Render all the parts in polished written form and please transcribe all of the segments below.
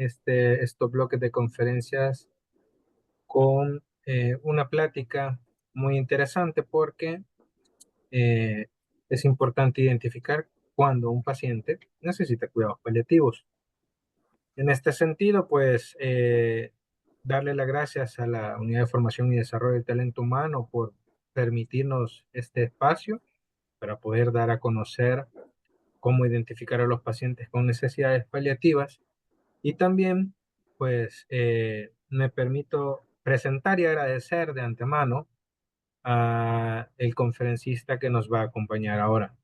estos bloques de conferencias con una plática muy interesante porque eh, es importante identificar cuando un paciente necesita cuidados paliativos. En este sentido, pues, darle las gracias a la Unidad de Formación y Desarrollo del Talento Humano por permitirnos este espacio para poder dar a conocer cómo identificar a los pacientes con necesidades paliativas y también, pues, me permito presentar y agradecer de antemano a el conferencista que nos va a acompañar ahora.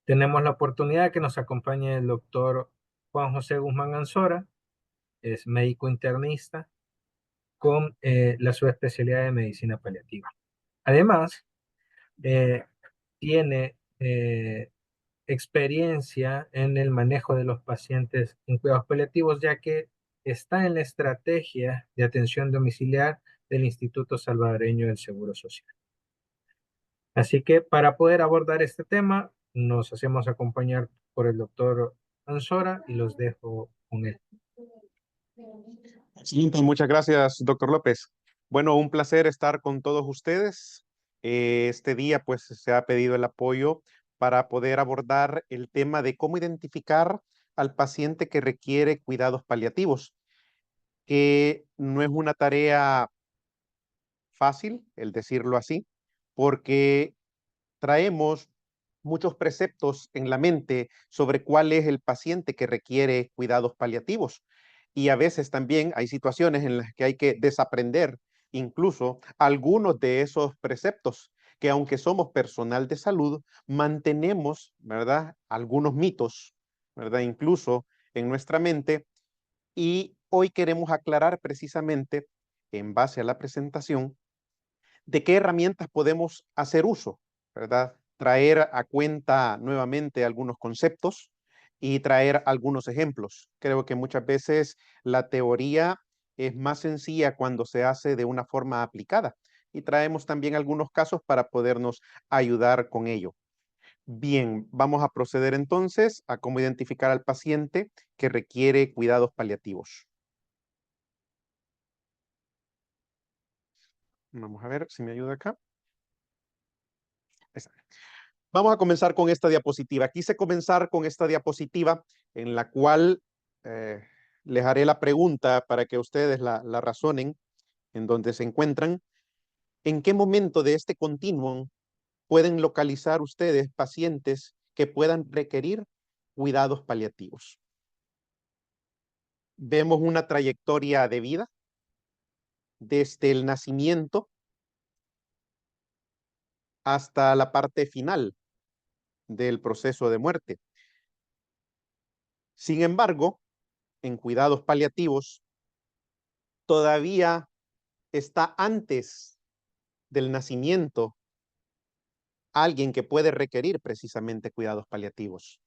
Tenemos la oportunidad de que nos acompañe el doctor Juan José Guzmán Ansora, es médico internista con la subespecialidad de medicina paliativa. Además, eh, tiene experiencia en el manejo de los pacientes en cuidados paliativos, ya que está en la estrategia de atención domiciliar del Instituto Salvadoreño del Seguro Social. Así que para poder abordar este tema, nos hacemos acompañar por el doctor Ansora y los dejo con él. Excelente, muchas gracias, doctor López. Bueno, un placer estar con todos ustedes. Este día, pues, se ha pedido el apoyo para poder abordar el tema de cómo identificar al paciente que requiere cuidados paliativos, que no es una tarea fácil, el decirlo así, porque traemos muchos preceptos en la mente sobre cuál es el paciente que requiere cuidados paliativos. Y a veces también hay situaciones en las que hay que desaprender incluso algunos de esos preceptos, que aunque somos personal de salud, mantenemos, ¿verdad? Algunos mitos, ¿verdad? Incluso en nuestra mente. Y hoy queremos aclarar precisamente, en base a la presentación, de qué herramientas podemos hacer uso, ¿verdad? Traer a cuenta nuevamente algunos conceptos y traer algunos ejemplos. Creo que muchas veces la teoría es más sencilla cuando se hace de una forma aplicada y traemos también algunos casos para podernos ayudar con ello. Bien, vamos a proceder entonces a cómo identificar al paciente que requiere cuidados paliativos. Vamos a ver si me ayuda acá. Ahí está. Vamos a comenzar con esta diapositiva. Quise comenzar con esta diapositiva en la cual eh, les haré la pregunta para que ustedes la razonen en donde se encuentran. ¿En qué momento de este continuum pueden localizar ustedes pacientes que puedan requerir cuidados paliativos? Vemos una trayectoria de vida desde el nacimiento hasta la parte final del proceso de muerte. Sin embargo, en cuidados paliativos, todavía está antes del nacimiento alguien que puede requerir precisamente cuidados paliativos.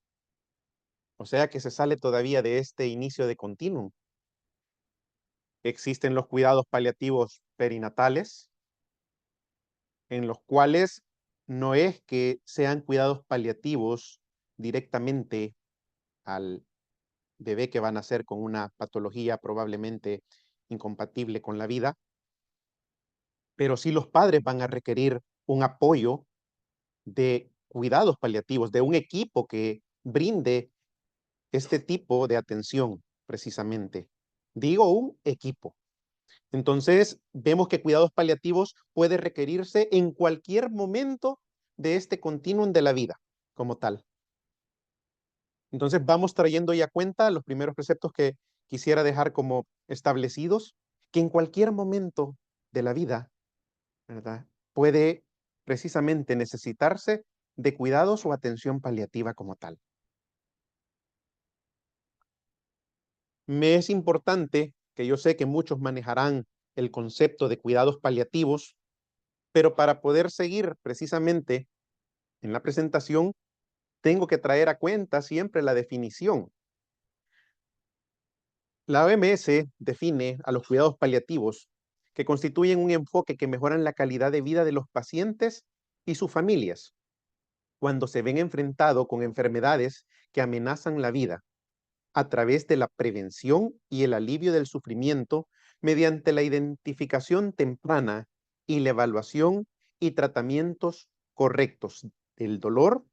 O sea que se sale todavía de este inicio de continuum. Existen los cuidados paliativos perinatales, en los cuales no es que sean cuidados paliativos directamente al bebé que va a nacer con una patología probablemente incompatible con la vida, pero sí los padres van a requerir un apoyo de cuidados paliativos, de un equipo que brinde este tipo de atención, precisamente. Digo un equipo. Entonces, vemos que cuidados paliativos puede requerirse en cualquier momento de este continuum de la vida, como tal. Entonces, vamos trayendo ya cuenta los primeros preceptos que quisiera dejar como establecidos, que en cualquier momento de la vida, ¿verdad? Puede precisamente necesitarse de cuidados o atención paliativa como tal. Me es importante, que yo sé que muchos manejarán el concepto de cuidados paliativos, pero para poder seguir precisamente en la presentación, tengo que traer a cuenta siempre la definición. La OMS define a los cuidados paliativos que constituyen un enfoque que mejoran la calidad de vida de los pacientes y sus familias cuando se ven enfrentados con enfermedades que amenazan la vida, a través de la prevención y el alivio del sufrimiento mediante la identificación temprana y la evaluación y tratamientos correctos del dolor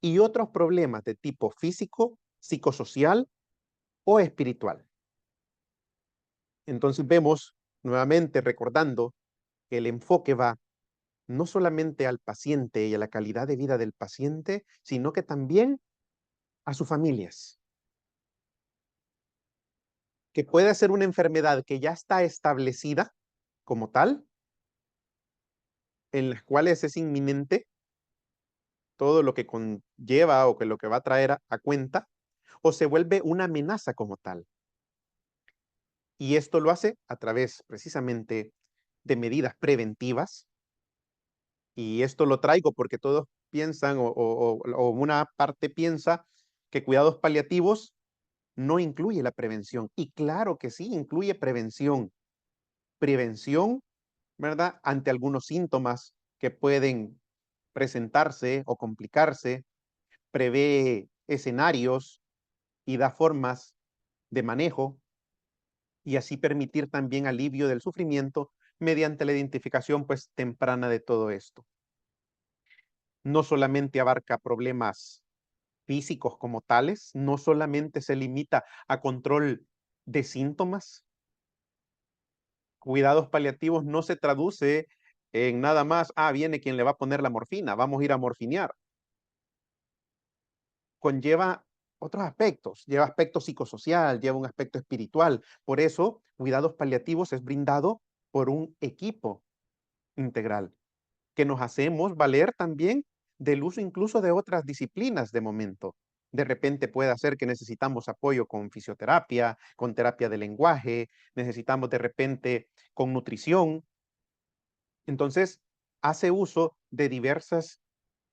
y otros problemas de tipo físico, psicosocial o espiritual. Entonces vemos nuevamente recordando que el enfoque va no solamente al paciente y a la calidad de vida del paciente, sino que también a sus familias, que puede ser una enfermedad que ya está establecida como tal, en las cuales es inminente todo lo que conlleva o que lo que va a traer a cuenta, o se vuelve una amenaza como tal. Y esto lo hace a través precisamente de medidas preventivas, y esto lo traigo porque todos piensan o una parte piensa que cuidados paliativos no incluye la prevención. Y claro que sí, incluye prevención. Prevención, ¿verdad? Ante algunos síntomas que pueden presentarse o complicarse, prevé escenarios y da formas de manejo y así permitir también alivio del sufrimiento mediante la identificación pues temprana de todo esto. No solamente abarca problemas físicos como tales, no solamente se limita a control de síntomas. Cuidados paliativos no se traduce en nada más, viene quien le va a poner la morfina, vamos a ir a morfinear. Conlleva otros aspectos, lleva aspecto psicosocial, lleva un aspecto espiritual. Por eso, cuidados paliativos es brindado por un equipo integral, que nos hacemos valer también del uso incluso de otras disciplinas de momento. De repente puede ser que necesitamos apoyo con fisioterapia, con terapia de lenguaje, necesitamos de repente con nutrición. Entonces, hace uso de diversas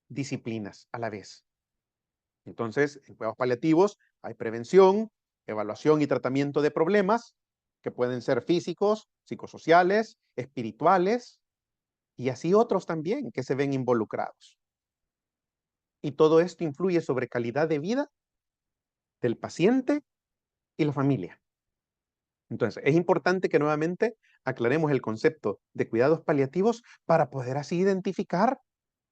disciplinas a la vez. Entonces, en cuidados paliativos hay prevención, evaluación y tratamiento de problemas que pueden ser físicos, psicosociales, espirituales y así otros también que se ven involucrados. Y todo esto influye sobre calidad de vida del paciente y la familia. Entonces, es importante que nuevamente aclaremos el concepto de cuidados paliativos para poder así identificar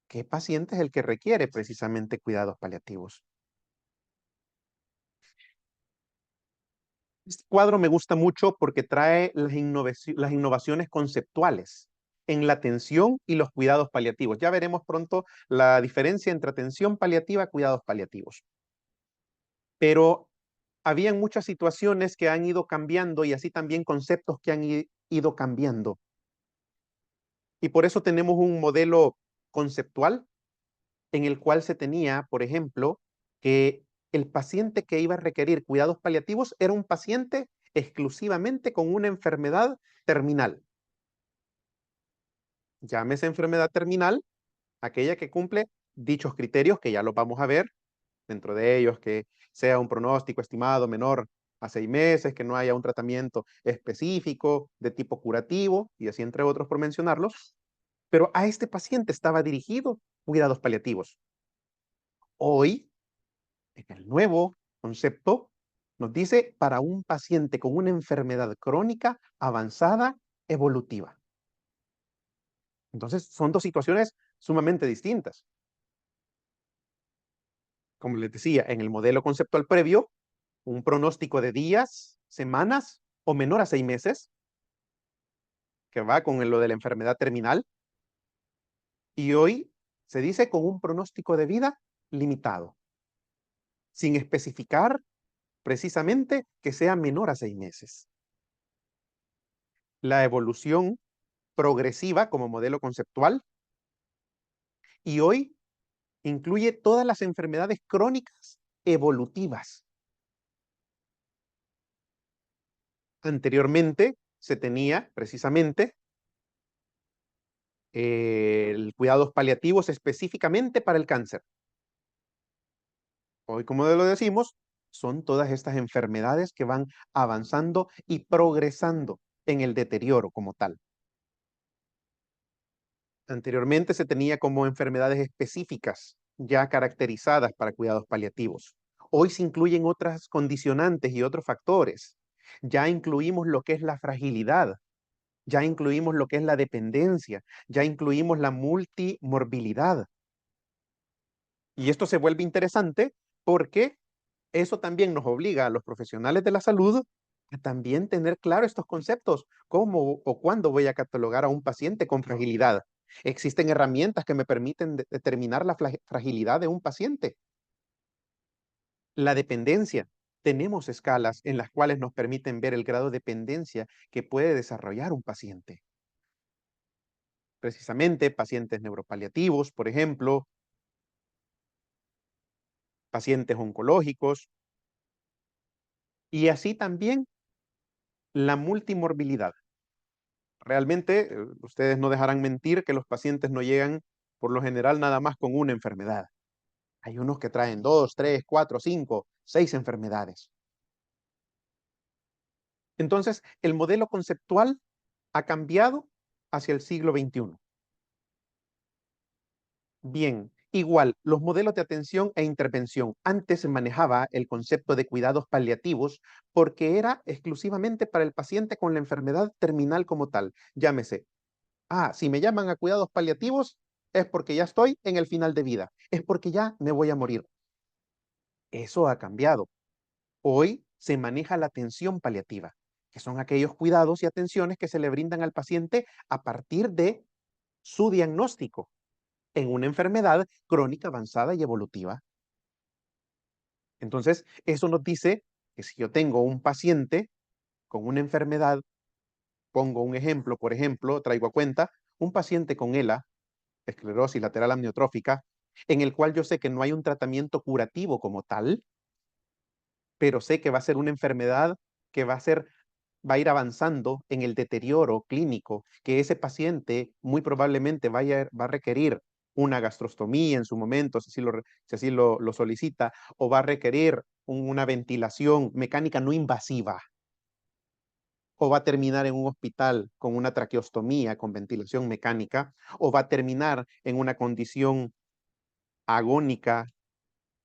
qué paciente es el que requiere precisamente cuidados paliativos. Este cuadro me gusta mucho porque trae las innovaciones conceptuales en la atención y los cuidados paliativos. Ya veremos pronto la diferencia entre atención paliativa y cuidados paliativos. Pero habían muchas situaciones que han ido cambiando y así también conceptos que han ido cambiando. Y por eso tenemos un modelo conceptual en el cual se tenía, por ejemplo, que el paciente que iba a requerir cuidados paliativos era un paciente exclusivamente con una enfermedad terminal. Llámese enfermedad terminal aquella que cumple dichos criterios que ya los vamos a ver, dentro de ellos que sea un pronóstico estimado menor a 6 meses, que no haya un tratamiento específico de tipo curativo, y así entre otros por mencionarlos, pero a este paciente estaba dirigido cuidados paliativos. Hoy, en el nuevo concepto, nos dice para un paciente con una enfermedad crónica avanzada evolutiva. Entonces, son dos situaciones sumamente distintas. Como les decía, en el modelo conceptual previo, un pronóstico de días, semanas o menor a 6 meses, que va con lo de la enfermedad terminal, y hoy se dice con un pronóstico de vida limitado, sin especificar precisamente que sea menor a 6 meses. La evolución progresiva como modelo conceptual, y hoy incluye todas las enfermedades crónicas evolutivas. Anteriormente se tenía precisamente cuidados paliativos específicamente para el cáncer. Hoy, como lo decimos, son todas estas enfermedades que van avanzando y progresando en el deterioro como tal. Anteriormente se tenía como enfermedades específicas ya caracterizadas para cuidados paliativos. Hoy se incluyen otras condicionantes y otros factores. Ya incluimos lo que es la fragilidad, ya incluimos lo que es la dependencia, ya incluimos la multimorbilidad. Y esto se vuelve interesante porque eso también nos obliga a los profesionales de la salud a también tener claro estos conceptos, cómo o cuándo voy a catalogar a un paciente con fragilidad. Existen herramientas que me permiten determinar la fragilidad de un paciente. La dependencia. Tenemos escalas en las cuales nos permiten ver el grado de dependencia que puede desarrollar un paciente. Precisamente pacientes neuropaliativos, por ejemplo, pacientes oncológicos, y así también la multimorbilidad. Realmente, ustedes no dejarán mentir que los pacientes no llegan por lo general nada más con una enfermedad. Hay unos que traen dos, tres, cuatro, cinco, seis enfermedades. Entonces, el modelo conceptual ha cambiado hacia el siglo XXI. Bien, igual, los modelos de atención e intervención. Antes se manejaba el concepto de cuidados paliativos porque era exclusivamente para el paciente con la enfermedad terminal como tal. Llámese, si me llaman a cuidados paliativos es porque ya estoy en el final de vida, es porque ya me voy a morir. Eso ha cambiado. Hoy se maneja la atención paliativa, que son aquellos cuidados y atenciones que se le brindan al paciente a partir de su diagnóstico en una enfermedad crónica avanzada y evolutiva. Entonces, eso nos dice que si yo tengo un paciente con una enfermedad, pongo un ejemplo, por ejemplo, traigo a cuenta un paciente con ELA, esclerosis lateral amniotrófica, en el cual yo sé que no hay un tratamiento curativo como tal, pero sé que va a ser una enfermedad que va a ir avanzando en el deterioro clínico, que ese paciente muy probablemente va a requerir una gastrostomía en su momento, si así lo solicita, o va a requerir una ventilación mecánica no invasiva, o va a terminar en un hospital con una traqueostomía con ventilación mecánica, o va a terminar en una condición agónica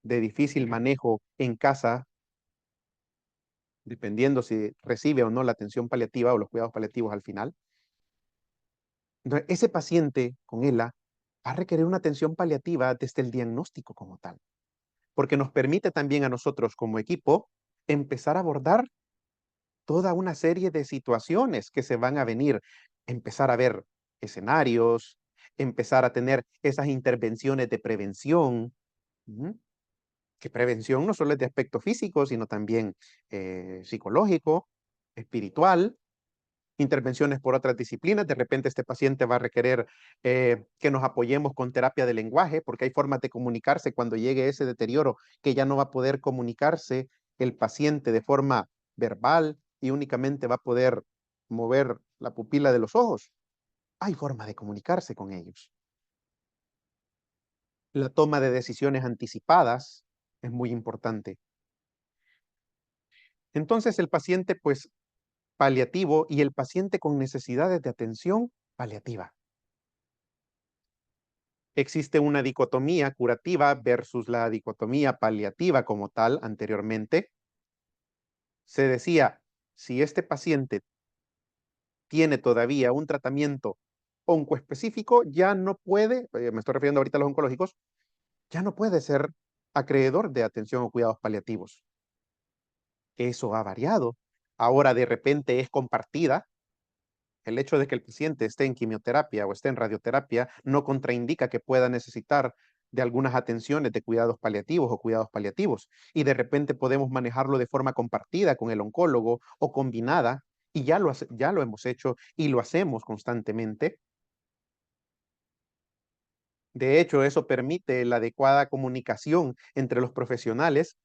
de difícil manejo en casa, dependiendo si recibe o no la atención paliativa o los cuidados paliativos al final. Entonces, ese paciente con ELA va a requerir una atención paliativa desde el diagnóstico como tal, porque nos permite también a nosotros como equipo empezar a abordar toda una serie de situaciones que se van a venir, empezar a ver escenarios, empezar a tener esas intervenciones de prevención, ¿m? Que prevención no solo es de aspecto físico, sino también psicológico, espiritual, intervenciones por otras disciplinas. De repente este paciente va a requerir que nos apoyemos con terapia de lenguaje, porque hay formas de comunicarse cuando llegue ese deterioro que ya no va a poder comunicarse el paciente de forma verbal y únicamente va a poder mover la pupila de los ojos. Hay forma de comunicarse con ellos. La toma de decisiones anticipadas es muy importante. Entonces el paciente pues paliativo y el paciente con necesidades de atención paliativa. Existe una dicotomía curativa versus la dicotomía paliativa como tal anteriormente. Se decía, si este paciente tiene todavía un tratamiento oncoespecífico, ya no puede, me estoy refiriendo ahorita a los oncológicos, ya no puede ser acreedor de atención o cuidados paliativos. Eso ha variado. Ahora de repente es compartida. El hecho de que el paciente esté en quimioterapia o esté en radioterapia no contraindica que pueda necesitar de algunas atenciones de cuidados paliativos o cuidados paliativos. Y de repente podemos manejarlo de forma compartida con el oncólogo o combinada, y ya lo hemos hecho y lo hacemos constantemente. De hecho, eso permite la adecuada comunicación entre los profesionales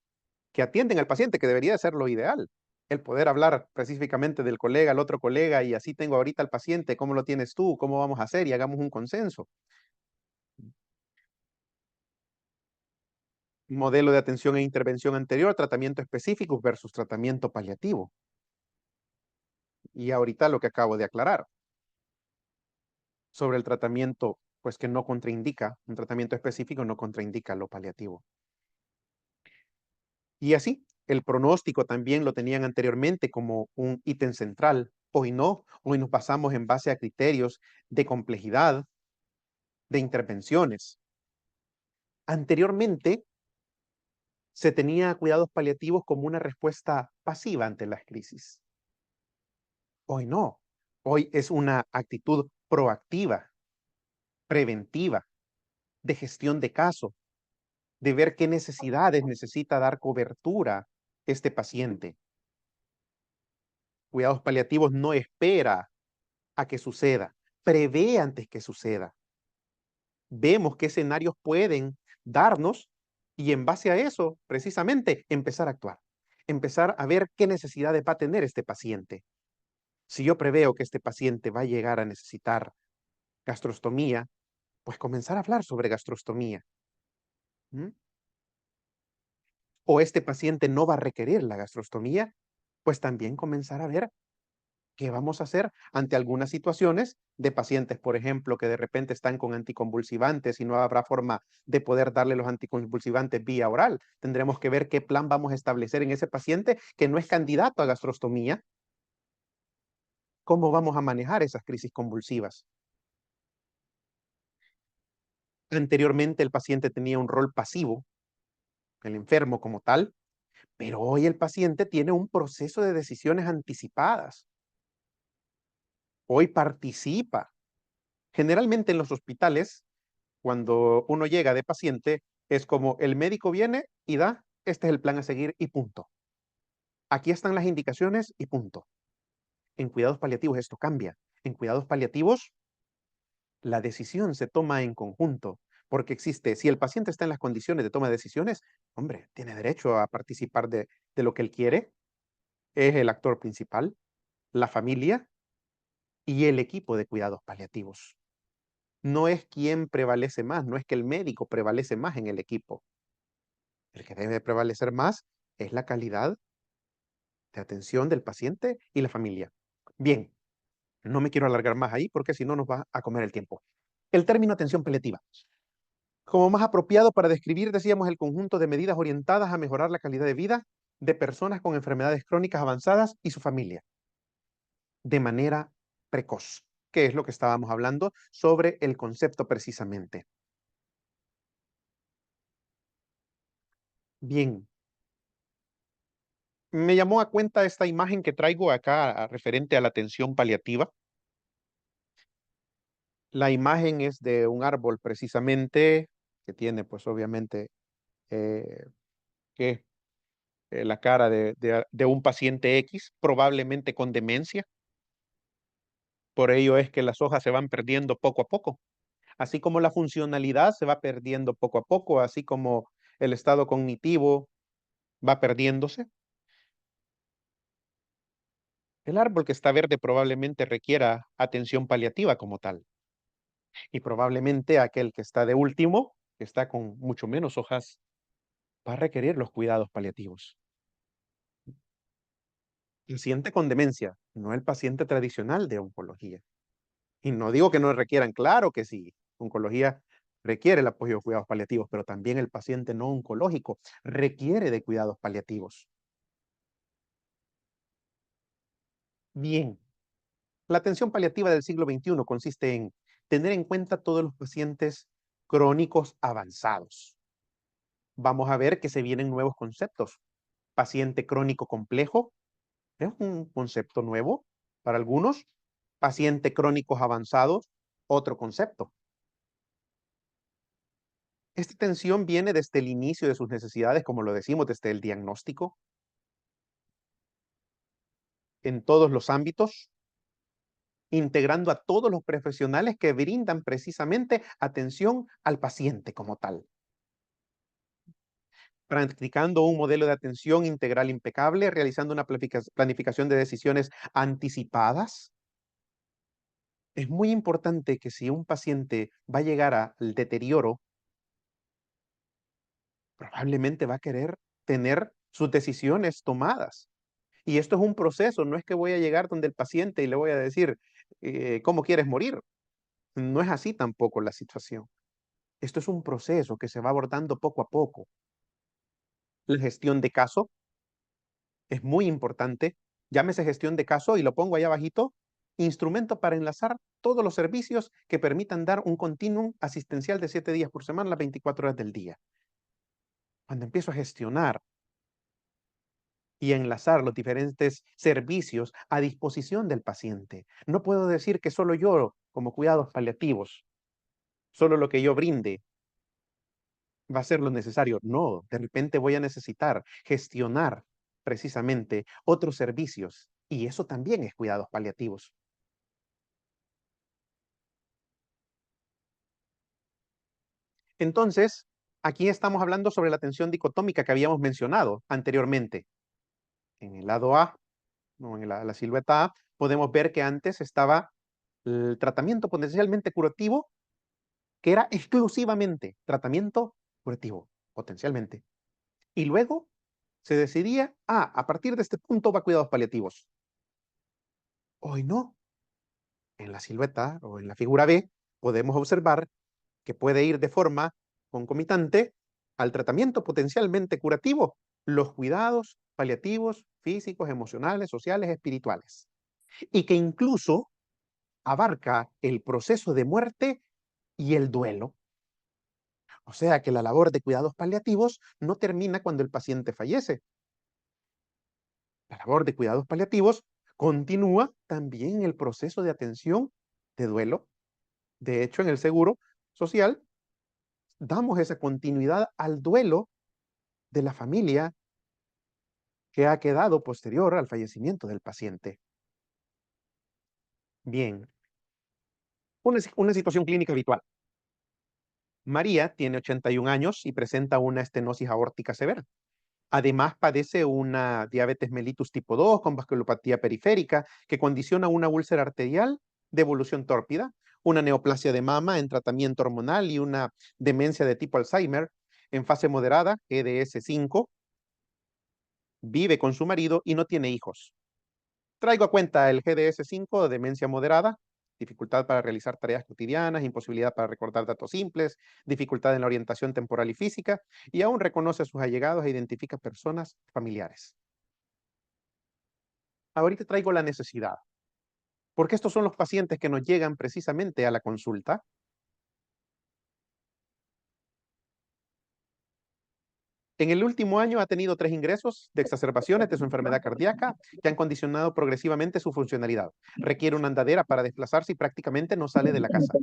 que atienden al paciente, que debería ser lo ideal. El poder hablar específicamente del colega al otro colega y así tengo ahorita al paciente, ¿cómo lo tienes tú? ¿Cómo vamos a hacer? Y hagamos un consenso. Modelo de atención e intervención anterior, tratamiento específico versus tratamiento paliativo. Y ahorita lo que acabo de aclarar sobre el tratamiento, pues que no contraindica, un tratamiento específico no contraindica lo paliativo. Y así, el pronóstico también lo tenían anteriormente como un ítem central. Hoy no, hoy nos basamos en base a criterios de complejidad, de intervenciones. Anteriormente se tenía cuidados paliativos como una respuesta pasiva ante las crisis. Hoy no, hoy es una actitud proactiva, preventiva, de gestión de caso, de ver qué necesidades necesita dar cobertura este paciente. Cuidados paliativos no espera a que suceda, prevé antes que suceda. Vemos qué escenarios pueden darnos y en base a eso, precisamente, empezar a actuar. Empezar a ver qué necesidades va a tener este paciente. Si yo preveo que este paciente va a llegar a necesitar gastrostomía, pues comenzar a hablar sobre gastrostomía. ¿Mm? O este paciente no va a requerir la gastrostomía, pues también comenzar a ver qué vamos a hacer ante algunas situaciones de pacientes, por ejemplo, que de repente están con anticonvulsivantes y no habrá forma de poder darle los anticonvulsivantes vía oral. Tendremos que ver qué plan vamos a establecer en ese paciente que no es candidato a gastrostomía. ¿Cómo vamos a manejar esas crisis convulsivas? Anteriormente el paciente tenía un rol pasivo, el enfermo como tal, pero hoy el paciente tiene un proceso de decisiones anticipadas. Hoy participa. Generalmente en los hospitales, cuando uno llega de paciente, es como el médico viene y da, este es el plan a seguir y punto. Aquí están las indicaciones y punto. En cuidados paliativos esto cambia. En cuidados paliativos la decisión se toma en conjunto, porque existe, si el paciente está en las condiciones de toma de decisiones, hombre, tiene derecho a participar de lo que él quiere, es el actor principal, la familia y el equipo de cuidados paliativos. No es quien prevalece más, no es que el médico prevalece más en el equipo. El que debe prevalecer más es la calidad de atención del paciente y la familia. Bien, no me quiero alargar más ahí porque si no nos va a comer el tiempo. El término atención paliativa. Como más apropiado para describir, decíamos, el conjunto de medidas orientadas a mejorar la calidad de vida de personas con enfermedades crónicas avanzadas y su familia, de manera precoz, que es lo que estábamos hablando sobre el concepto precisamente. Bien, me llamó a cuenta esta imagen que traigo acá referente a la atención paliativa. La imagen es de un árbol precisamente que tiene pues obviamente eh, que la cara de un paciente X, probablemente con demencia. Por ello es que las hojas se van perdiendo poco a poco, así como la funcionalidad se va perdiendo poco a poco, así como el estado cognitivo va perdiéndose. El árbol que está verde probablemente requiera atención paliativa como tal, y probablemente aquel que está de último, que está con mucho menos hojas, va a requerir los cuidados paliativos. Paciente con demencia, no el paciente tradicional de oncología. Y no digo que no requieran, claro que sí, oncología requiere el apoyo de cuidados paliativos, pero también el paciente no oncológico requiere de cuidados paliativos. Bien, la atención paliativa del siglo XXI consiste en tener en cuenta todos los pacientes crónicos avanzados. Vamos a ver que se vienen nuevos conceptos. Paciente crónico complejo es un concepto nuevo para algunos. Paciente crónicos avanzados, otro concepto. Esta atención viene desde el inicio de sus necesidades, como lo decimos, desde el diagnóstico, en todos los ámbitos, integrando a todos los profesionales que brindan precisamente atención al paciente como tal, practicando un modelo de atención integral impecable, realizando una planificación de decisiones anticipadas. Es muy importante que si un paciente va a llegar al deterioro, probablemente va a querer tener sus decisiones tomadas. Y esto es un proceso, no es que voy a llegar donde el paciente y le voy a decir, ¿cómo quieres morir? No es así tampoco la situación. Esto es un proceso que se va abordando poco a poco. La gestión de caso es muy importante. Llámese gestión de caso y lo pongo ahí abajito. Instrumento para enlazar todos los servicios que permitan dar un continuum asistencial de 7 días por semana, las 24 horas del día. Cuando empiezo a gestionar y a enlazar los diferentes servicios a disposición del paciente, no puedo decir que solo yo, como cuidados paliativos, solo lo que yo brinde va a ser lo necesario. No, de repente voy a necesitar gestionar precisamente otros servicios y eso también es cuidados paliativos. Entonces, aquí estamos hablando sobre la atención dicotómica que habíamos mencionado anteriormente. En el lado A, o en la silueta A, podemos ver que antes estaba el tratamiento potencialmente curativo, que era exclusivamente tratamiento curativo, potencialmente. Y luego se decidía, a partir de este punto va cuidados paliativos. Hoy no. En la silueta o en la figura B, podemos observar que puede ir de forma concomitante al tratamiento potencialmente curativo, los cuidados paliativos físicos, emocionales, sociales, espirituales, y que incluso abarca el proceso de muerte y el duelo. O sea que la labor de cuidados paliativos no termina cuando el paciente fallece. La labor de cuidados paliativos continúa también en el proceso de atención de duelo. De hecho, en el seguro social damos esa continuidad al duelo de la familia que ha quedado posterior al fallecimiento del paciente. Bien, una situación clínica habitual. María tiene 81 años y presenta una estenosis aórtica severa. Además, padece una diabetes mellitus tipo 2 con vasculopatía periférica que condiciona una úlcera arterial de evolución tórpida, una neoplasia de mama en tratamiento hormonal y una demencia de tipo Alzheimer en fase moderada, GDS5. Vive con su marido y no tiene hijos. Traigo a cuenta el GDS5, demencia moderada, dificultad para realizar tareas cotidianas, imposibilidad para recordar datos simples, dificultad en la orientación temporal y física, y aún reconoce a sus allegados e identifica personas familiares. Ahorita traigo la necesidad, porque estos son los pacientes que nos llegan precisamente a la consulta. En el último año ha tenido 3 ingresos de exacerbaciones de su enfermedad cardíaca que han condicionado progresivamente su funcionalidad. Requiere una andadera para desplazarse y prácticamente no sale de la casa.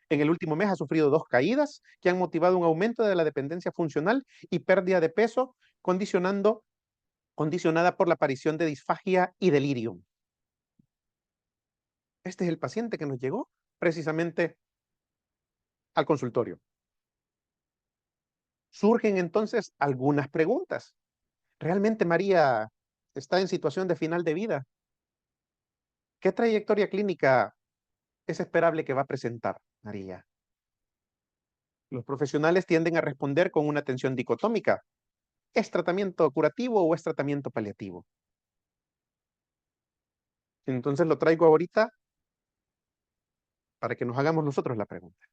En el último mes ha sufrido 2 caídas que han motivado un aumento de la dependencia funcional y pérdida de peso, condicionada por la aparición de disfagia y delirium. Este es el paciente que nos llegó precisamente al consultorio. Surgen entonces algunas preguntas. ¿Realmente María está en situación de final de vida? ¿Qué trayectoria clínica es esperable que va a presentar María? Los profesionales tienden a responder con una atención dicotómica. ¿Es tratamiento curativo o es tratamiento paliativo? Entonces lo traigo ahorita para que nos hagamos nosotros la pregunta.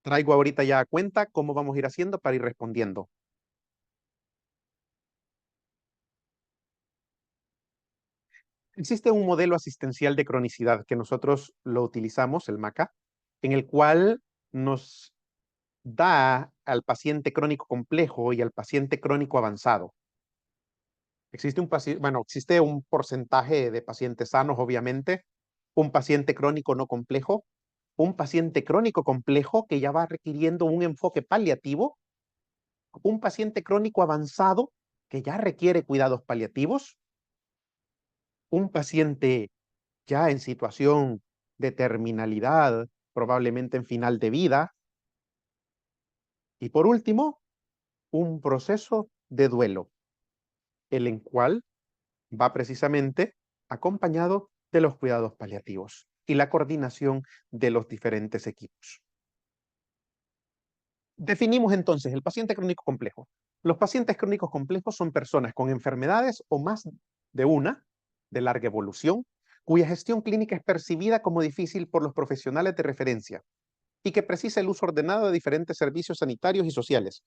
Traigo ahorita ya a cuenta cómo vamos a ir haciendo para ir respondiendo. Existe un modelo asistencial de cronicidad que nosotros lo utilizamos, el MACA, en el cual nos da al paciente crónico complejo y al paciente crónico avanzado. Existe un porcentaje de pacientes sanos, obviamente, un paciente crónico no complejo, un paciente crónico complejo que ya va requiriendo un enfoque paliativo, un paciente crónico avanzado que ya requiere cuidados paliativos, un paciente ya en situación de terminalidad, probablemente en final de vida, y por último, un proceso de duelo, el cual va precisamente acompañado de los cuidados paliativos y la coordinación de los diferentes equipos. Definimos entonces el paciente crónico complejo. Los pacientes crónicos complejos son personas con enfermedades o más de una, de larga evolución, cuya gestión clínica es percibida como difícil por los profesionales de referencia y que precisa el uso ordenado de diferentes servicios sanitarios y sociales.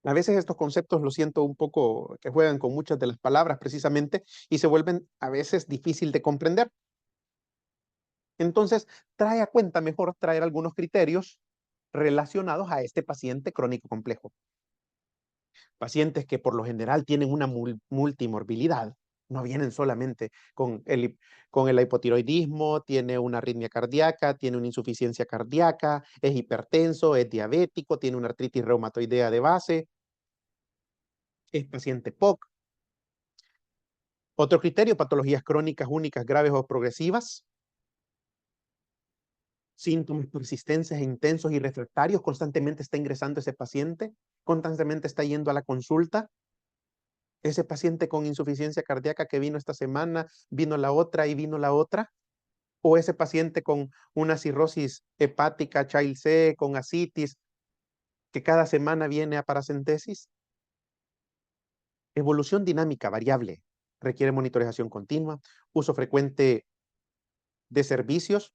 A veces estos conceptos los siento un poco que juegan con muchas de las palabras precisamente y se vuelven a veces difícil de comprender. Entonces, trae a cuenta mejor traer algunos criterios relacionados a este paciente crónico complejo. Pacientes que por lo general tienen una multimorbilidad, no vienen solamente con el hipotiroidismo, tiene una arritmia cardíaca, tiene una insuficiencia cardíaca, es hipertenso, es diabético, tiene una artritis reumatoidea de base, es paciente POC. Otro criterio, patologías crónicas únicas, graves o progresivas, síntomas persistentes e intensos y refractarios, constantemente está ingresando ese paciente, constantemente está yendo a la consulta. Ese paciente con insuficiencia cardíaca que vino esta semana, vino la otra y vino la otra, o ese paciente con una cirrosis hepática, Child C, con ascitis, que cada semana viene a paracentesis. Evolución dinámica variable, requiere monitorización continua, uso frecuente de servicios,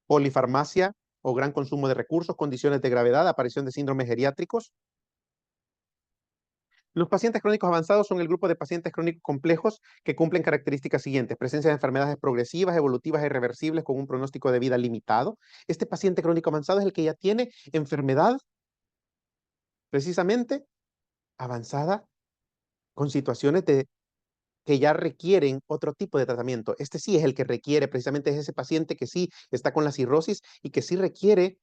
polifarmacia o gran consumo de recursos, condiciones de gravedad, aparición de síndromes geriátricos. Los pacientes crónicos avanzados son el grupo de pacientes crónicos complejos que cumplen características siguientes: presencia de enfermedades progresivas, evolutivas e irreversibles con un pronóstico de vida limitado. Este paciente crónico avanzado es el que ya tiene enfermedad precisamente avanzada con situaciones que ya requieren otro tipo de tratamiento. Este sí es el que requiere, precisamente es ese paciente que sí está con la cirrosis y que sí requiere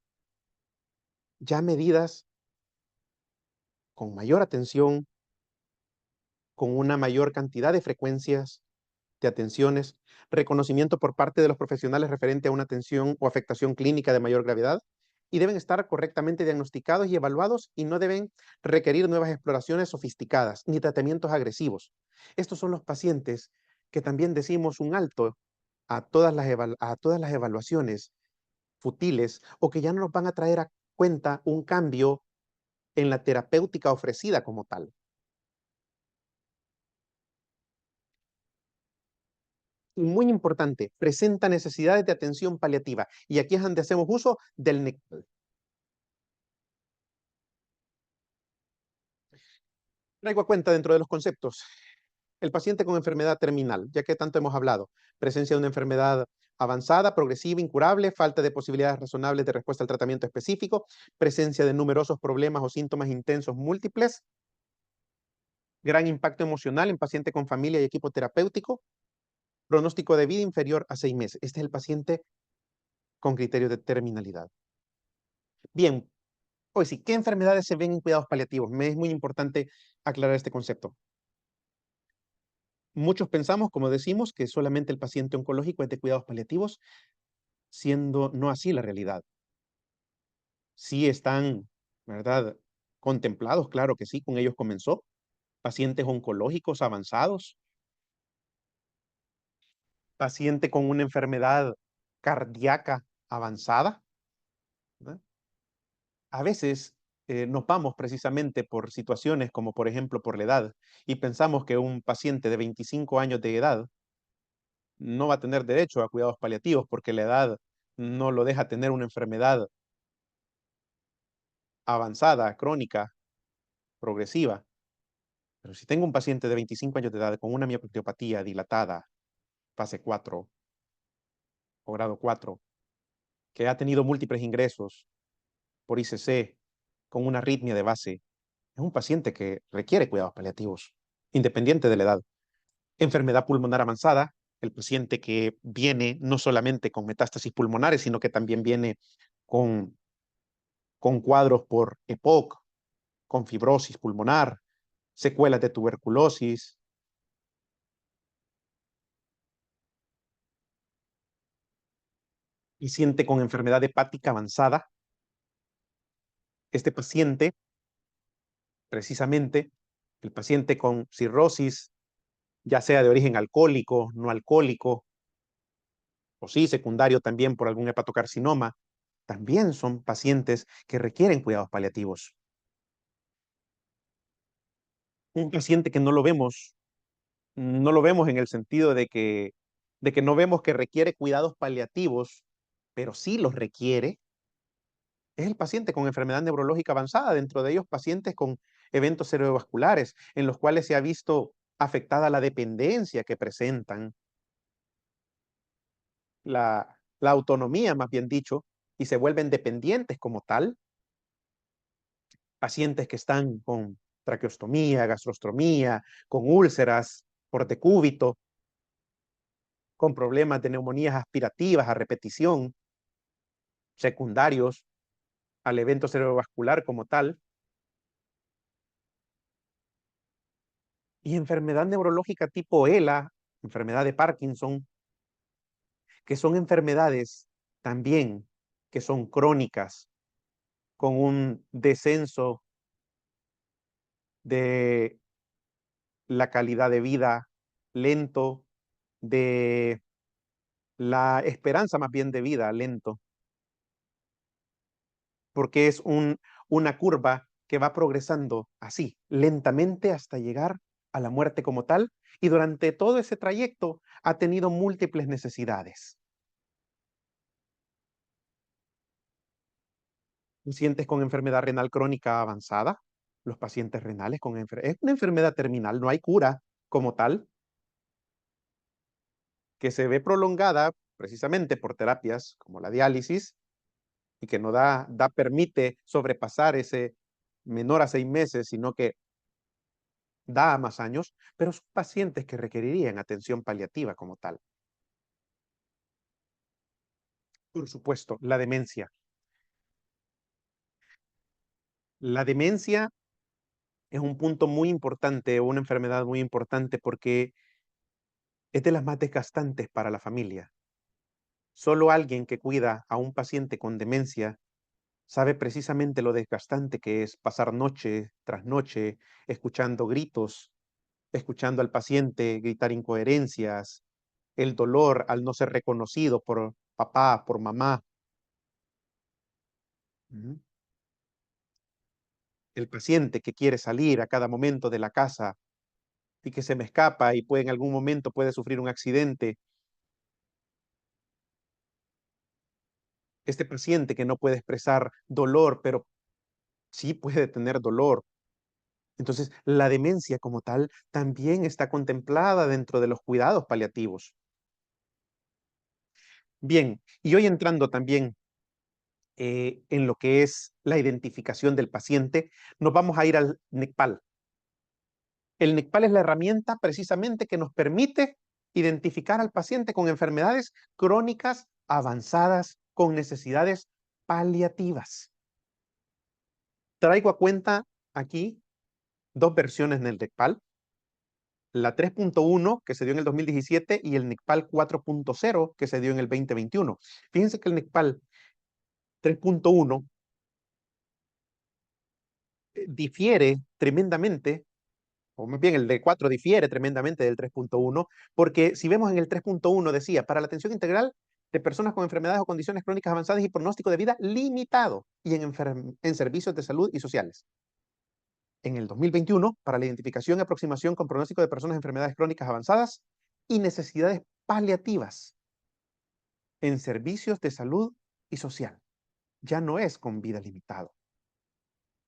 ya medidas con mayor atención, con una mayor cantidad de frecuencias de atenciones, reconocimiento por parte de los profesionales referente a una atención o afectación clínica de mayor gravedad, y deben estar correctamente diagnosticados y evaluados y no deben requerir nuevas exploraciones sofisticadas ni tratamientos agresivos. Estos son los pacientes que también decimos un alto a todas las evaluaciones futiles o que ya no nos van a traer a cuenta un cambio en la terapéutica ofrecida como tal. Y muy importante, presenta necesidades de atención paliativa. Y aquí es donde hacemos uso del NECPAL. Traigo a cuenta dentro de los conceptos el paciente con enfermedad terminal, ya que tanto hemos hablado. Presencia de una enfermedad avanzada, progresiva, incurable, falta de posibilidades razonables de respuesta al tratamiento específico, presencia de numerosos problemas o síntomas intensos múltiples, gran impacto emocional en paciente con familia y equipo terapéutico, pronóstico de vida inferior a 6 meses. Este es el paciente con criterio de terminalidad. Bien, hoy sí, ¿qué enfermedades se ven en cuidados paliativos? Me es muy importante aclarar este concepto. Muchos pensamos, como decimos, que solamente el paciente oncológico es de cuidados paliativos, siendo no así la realidad. Sí están, ¿verdad? Contemplados, claro que sí, con ellos comenzó. Pacientes oncológicos avanzados, paciente con una enfermedad cardíaca avanzada, ¿verdad? A veces nos vamos precisamente por situaciones como por ejemplo por la edad y pensamos que un paciente de 25 años de edad no va a tener derecho a cuidados paliativos porque la edad no lo deja tener una enfermedad avanzada, crónica, progresiva. Pero si tengo un paciente de 25 años de edad con una miocardiopatía dilatada, fase 4 o grado 4, que ha tenido múltiples ingresos por ICC, con una arritmia de base, es un paciente que requiere cuidados paliativos, independiente de la edad. Enfermedad pulmonar avanzada, el paciente que viene no solamente con metástasis pulmonares, sino que también viene con, con cuadros por EPOC, con fibrosis pulmonar, secuelas de tuberculosis. Paciente con enfermedad hepática avanzada, este paciente, precisamente, el paciente con cirrosis, ya sea de origen alcohólico, no alcohólico, o sí, secundario también por algún hepatocarcinoma, también son pacientes que requieren cuidados paliativos. Un paciente que no lo vemos en el sentido de que no vemos que requiere cuidados paliativos, pero sí los requiere, es el paciente con enfermedad neurológica avanzada, dentro de ellos pacientes con eventos cerebrovasculares, en los cuales se ha visto afectada la dependencia que presentan, la autonomía, más bien dicho, y se vuelven dependientes como tal. Pacientes que están con traqueostomía, gastrostomía, con úlceras por decúbito, con problemas de neumonías aspirativas a repetición, secundarios al evento cerebrovascular como tal, y enfermedad neurológica tipo ELA, enfermedad de Parkinson, que son enfermedades también que son crónicas, con un descenso de la calidad de vida lento, de la esperanza más bien de vida lento, porque es una curva que va progresando así, lentamente hasta llegar a la muerte como tal, y durante todo ese trayecto ha tenido múltiples necesidades. Pacientes con enfermedad renal crónica avanzada, los pacientes renales con es una enfermedad terminal, no hay cura como tal, que se ve prolongada precisamente por terapias como la diálisis y que no permite sobrepasar ese menor a 6 meses, sino que da a más años, pero son pacientes que requerirían atención paliativa como tal. Por supuesto, la demencia. La demencia es un punto muy importante, una enfermedad muy importante porque es de las más desgastantes para la familia. Solo alguien que cuida a un paciente con demencia sabe precisamente lo desgastante que es pasar noche tras noche escuchando gritos, escuchando al paciente gritar incoherencias, el dolor al no ser reconocido por papá, por mamá. Ujú. El paciente que quiere salir a cada momento de la casa y que se me escapa y puede en algún momento puede sufrir un accidente. Este paciente que no puede expresar dolor, pero sí puede tener dolor. Entonces, la demencia como tal también está contemplada dentro de los cuidados paliativos. Bien, y hoy entrando también en lo que es la identificación del paciente, nos vamos a ir al NECPAL. El NECPAL es la herramienta precisamente que nos permite identificar al paciente con enfermedades crónicas avanzadas con necesidades paliativas. Traigo a cuenta aquí dos versiones del NECPAL, la 3.1 que se dio en el 2017 y el NECPAL 4.0 que se dio en el 2021. Fíjense que el NECPAL 3.1 difiere tremendamente, o más bien el de 4 difiere tremendamente del 3.1, porque si vemos en el 3.1 decía, para la atención integral de personas con enfermedades o condiciones crónicas avanzadas y pronóstico de vida limitado y en servicios de salud y sociales. En el 2021, para la identificación y aproximación con pronóstico de personas con enfermedades crónicas avanzadas y necesidades paliativas en servicios de salud y social. Ya no es con vida limitado.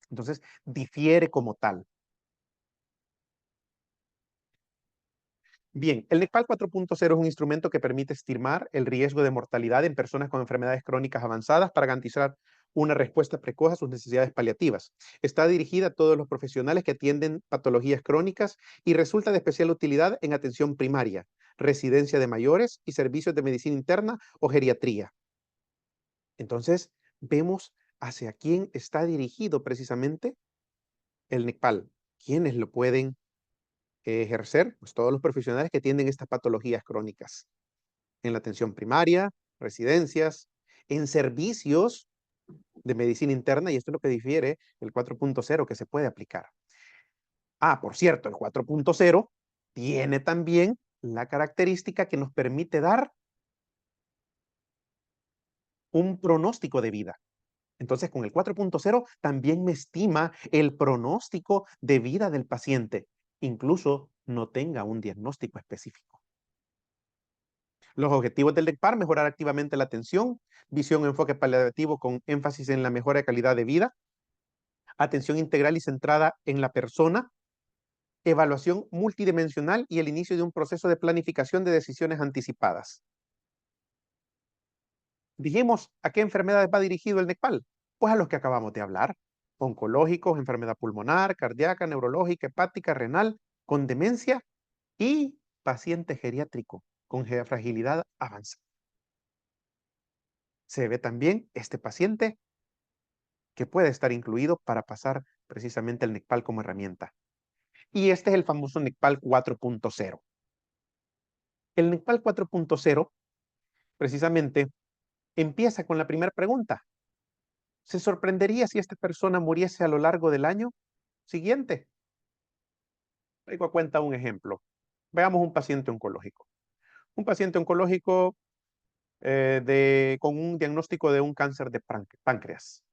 Entonces, difiere como tal. Bien, el NECPAL 4.0 es un instrumento que permite estimar el riesgo de mortalidad en personas con enfermedades crónicas avanzadas para garantizar una respuesta precoz a sus necesidades paliativas. Está dirigida a todos los profesionales que atienden patologías crónicas y resulta de especial utilidad en atención primaria, residencia de mayores y servicios de medicina interna o geriatría. Entonces, vemos hacia quién está dirigido precisamente el NECPAL, quiénes lo pueden ejercer, pues todos los profesionales que atienden estas patologías crónicas en la atención primaria, residencias, en servicios de medicina interna, y esto es lo que difiere el 4.0 que se puede aplicar. Ah, por cierto, el 4.0 tiene también la característica que nos permite dar un pronóstico de vida. Entonces, con el 4.0 también me estima el pronóstico de vida del paciente, incluso no tenga un diagnóstico específico. Los objetivos del NECPAR: mejorar activamente la atención, visión o enfoque paliativo con énfasis en la mejora de calidad de vida, atención integral y centrada en la persona, evaluación multidimensional y el inicio de un proceso de planificación de decisiones anticipadas. Dijimos, ¿a qué enfermedades va dirigido el NECPAL? Pues a los que acabamos de hablar: oncológicos, enfermedad pulmonar, cardíaca, neurológica, hepática, renal, con demencia y paciente geriátrico con fragilidad avanzada. Se ve también este paciente que puede estar incluido para pasar precisamente el NECPAL como herramienta. Y este es el famoso NECPAL 4.0. El NECPAL 4.0 precisamente empieza con la primera pregunta: ¿se sorprendería si esta persona muriese a lo largo del año siguiente? Traigo a cuenta un ejemplo. Veamos un paciente oncológico. Un paciente oncológico con un diagnóstico de un cáncer de páncreas.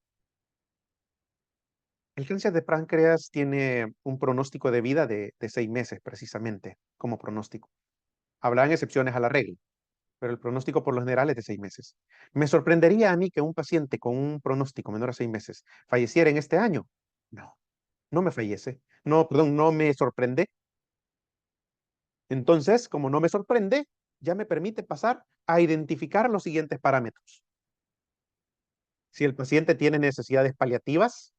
El cáncer de páncreas tiene un pronóstico de vida de 6 meses, precisamente, como pronóstico. Habrán excepciones a la regla, pero el pronóstico por lo general es de 6 meses. ¿Me sorprendería a mí que un paciente con un pronóstico menor a 6 meses falleciera en este año? No, no me fallece. No, perdón, no me sorprende. Entonces, como no me sorprende, ya me permite pasar a identificar los siguientes parámetros. Si el paciente tiene necesidades paliativas,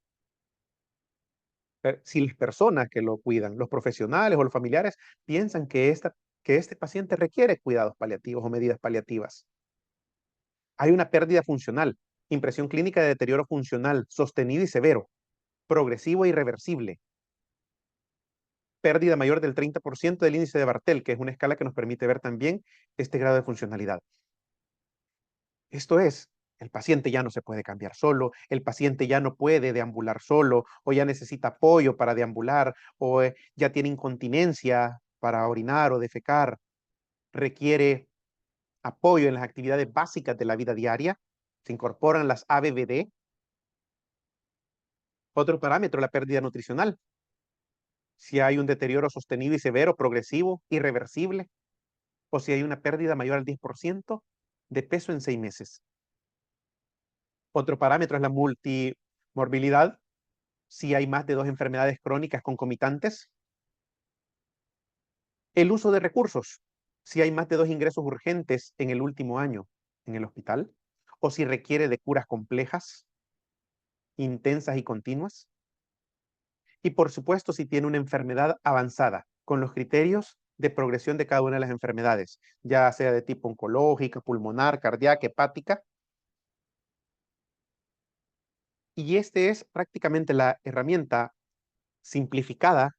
si las personas que lo cuidan, los profesionales o los familiares, piensan que este paciente requiere cuidados paliativos o medidas paliativas. Hay una pérdida funcional, impresión clínica de deterioro funcional sostenido y severo, progresivo e irreversible, pérdida mayor del 30% del índice de Bartel, que es una escala que nos permite ver también este grado de funcionalidad. Esto es, el paciente ya no se puede cambiar solo, el paciente ya no puede deambular solo, o ya necesita apoyo para deambular, o ya tiene incontinencia para orinar o defecar, requiere apoyo en las actividades básicas de la vida diaria, se incorporan las ABVD. Otro parámetro, la pérdida nutricional. Si hay un deterioro sostenido y severo, progresivo, irreversible, o si hay una pérdida mayor al 10% de peso en 6 meses. Otro parámetro es la multimorbilidad. Si hay más de 2 enfermedades crónicas concomitantes. El uso de recursos. Si hay más de 2 ingresos urgentes en el último año en el hospital, o si requiere de curas complejas, intensas y continuas. Y por supuesto, si tiene una enfermedad avanzada, con los criterios de progresión de cada una de las enfermedades, ya sea de tipo oncológica, pulmonar, cardíaca, hepática. Y este es prácticamente la herramienta simplificada,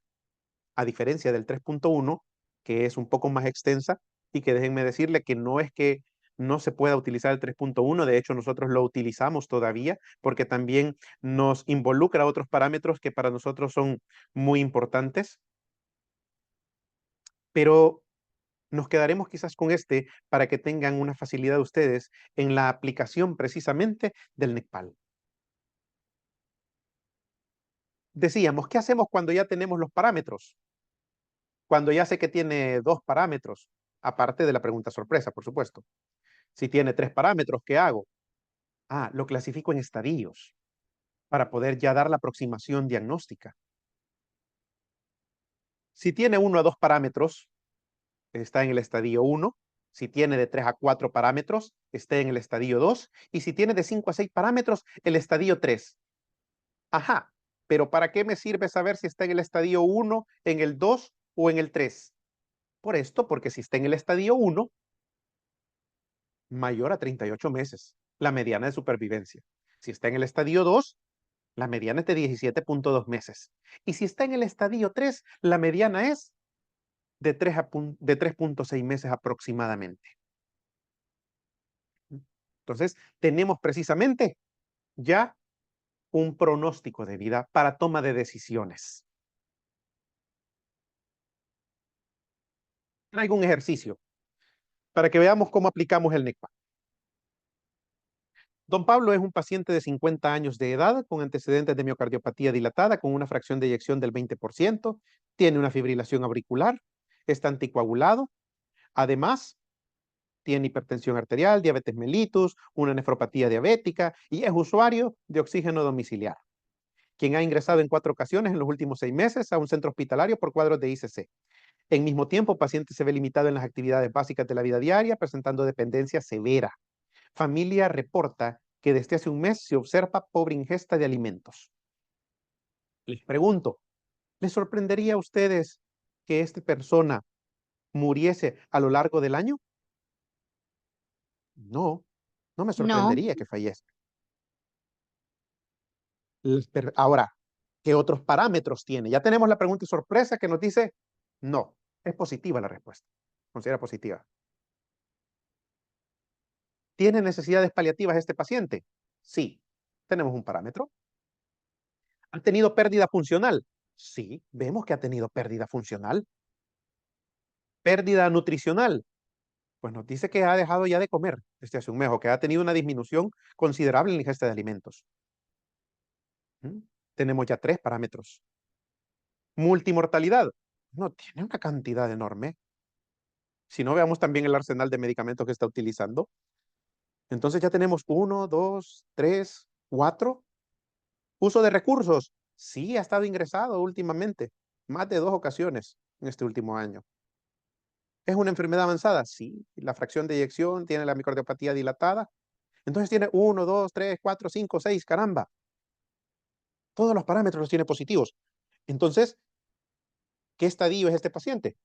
a diferencia del 3.1, que es un poco más extensa, y que déjenme decirle que no es que no se pueda utilizar el 3.1, de hecho nosotros lo utilizamos todavía, porque también nos involucra otros parámetros que para nosotros son muy importantes, pero nos quedaremos quizás con este para que tengan una facilidad ustedes en la aplicación precisamente del NECPAL. Decíamos, ¿qué hacemos cuando ya tenemos los parámetros? Cuando ya sé que tiene 2 parámetros, aparte de la pregunta sorpresa, por supuesto. Si tiene 3 parámetros, ¿qué hago? Lo clasifico en estadios para poder ya dar la aproximación diagnóstica. Si tiene 1 a 2 parámetros, está en el estadio 1. Si tiene de 3 a 4 parámetros, está en el estadio 2. Y si tiene de 5 a 6 parámetros, el estadio 3. Ajá, pero ¿para qué me sirve saber si está en el estadio 1, en el 2 o en el 3? Por esto, porque si está en el estadio 1, mayor a 38 meses, la mediana de supervivencia. Si está en el estadio 2, la mediana es de 17.2 meses. Y si está en el estadio 3, la mediana es de 3.6 meses aproximadamente. Entonces, tenemos precisamente ya un pronóstico de vida para toma de decisiones. Traigo un ejercicio para que veamos cómo aplicamos el NECPA. Don Pablo es un paciente de 50 años de edad con antecedentes de miocardiopatía dilatada con una fracción de eyección del 20%, tiene una fibrilación auricular, está anticoagulado. Además, tiene hipertensión arterial, diabetes mellitus, una nefropatía diabética y es usuario de oxígeno domiciliar, quien ha ingresado en 4 ocasiones en los últimos 6 meses a un centro hospitalario por cuadros de ICC. En mismo tiempo, paciente se ve limitado en las actividades básicas de la vida diaria, presentando dependencia severa. Familia reporta que desde hace un mes se observa pobre ingesta de alimentos. Les pregunto, ¿les sorprendería a ustedes que esta persona muriese a lo largo del año? No, no me No, sorprendería que fallezca. Ahora, ¿qué otros parámetros tiene? Ya tenemos la pregunta sorpresa que nos dice, no, es positiva la respuesta. Considera positiva. ¿Tiene necesidades paliativas este paciente? Sí, tenemos un parámetro. ¿Ha tenido pérdida funcional? Sí, vemos que ha tenido pérdida funcional. ¿Pérdida nutricional? Pues nos dice que ha dejado ya de comer desde hace un mes o que ha tenido una disminución considerable en la ingesta de alimentos. Tenemos ya 3 parámetros. Multimortalidad. No, tiene una cantidad enorme. Si no, veamos también el arsenal de medicamentos que está utilizando. Entonces ya tenemos 1, 2, 3, 4. Uso de recursos. Sí, ha estado ingresado últimamente. Más de 2 ocasiones en este último año. ¿Es una enfermedad avanzada? Sí. La fracción de eyección, tiene la miocardiopatía dilatada. Entonces tiene 1, 2, 3, 4, 5, 6. Caramba. Todos los parámetros los tiene positivos. Entonces, ¿qué estadio es este paciente?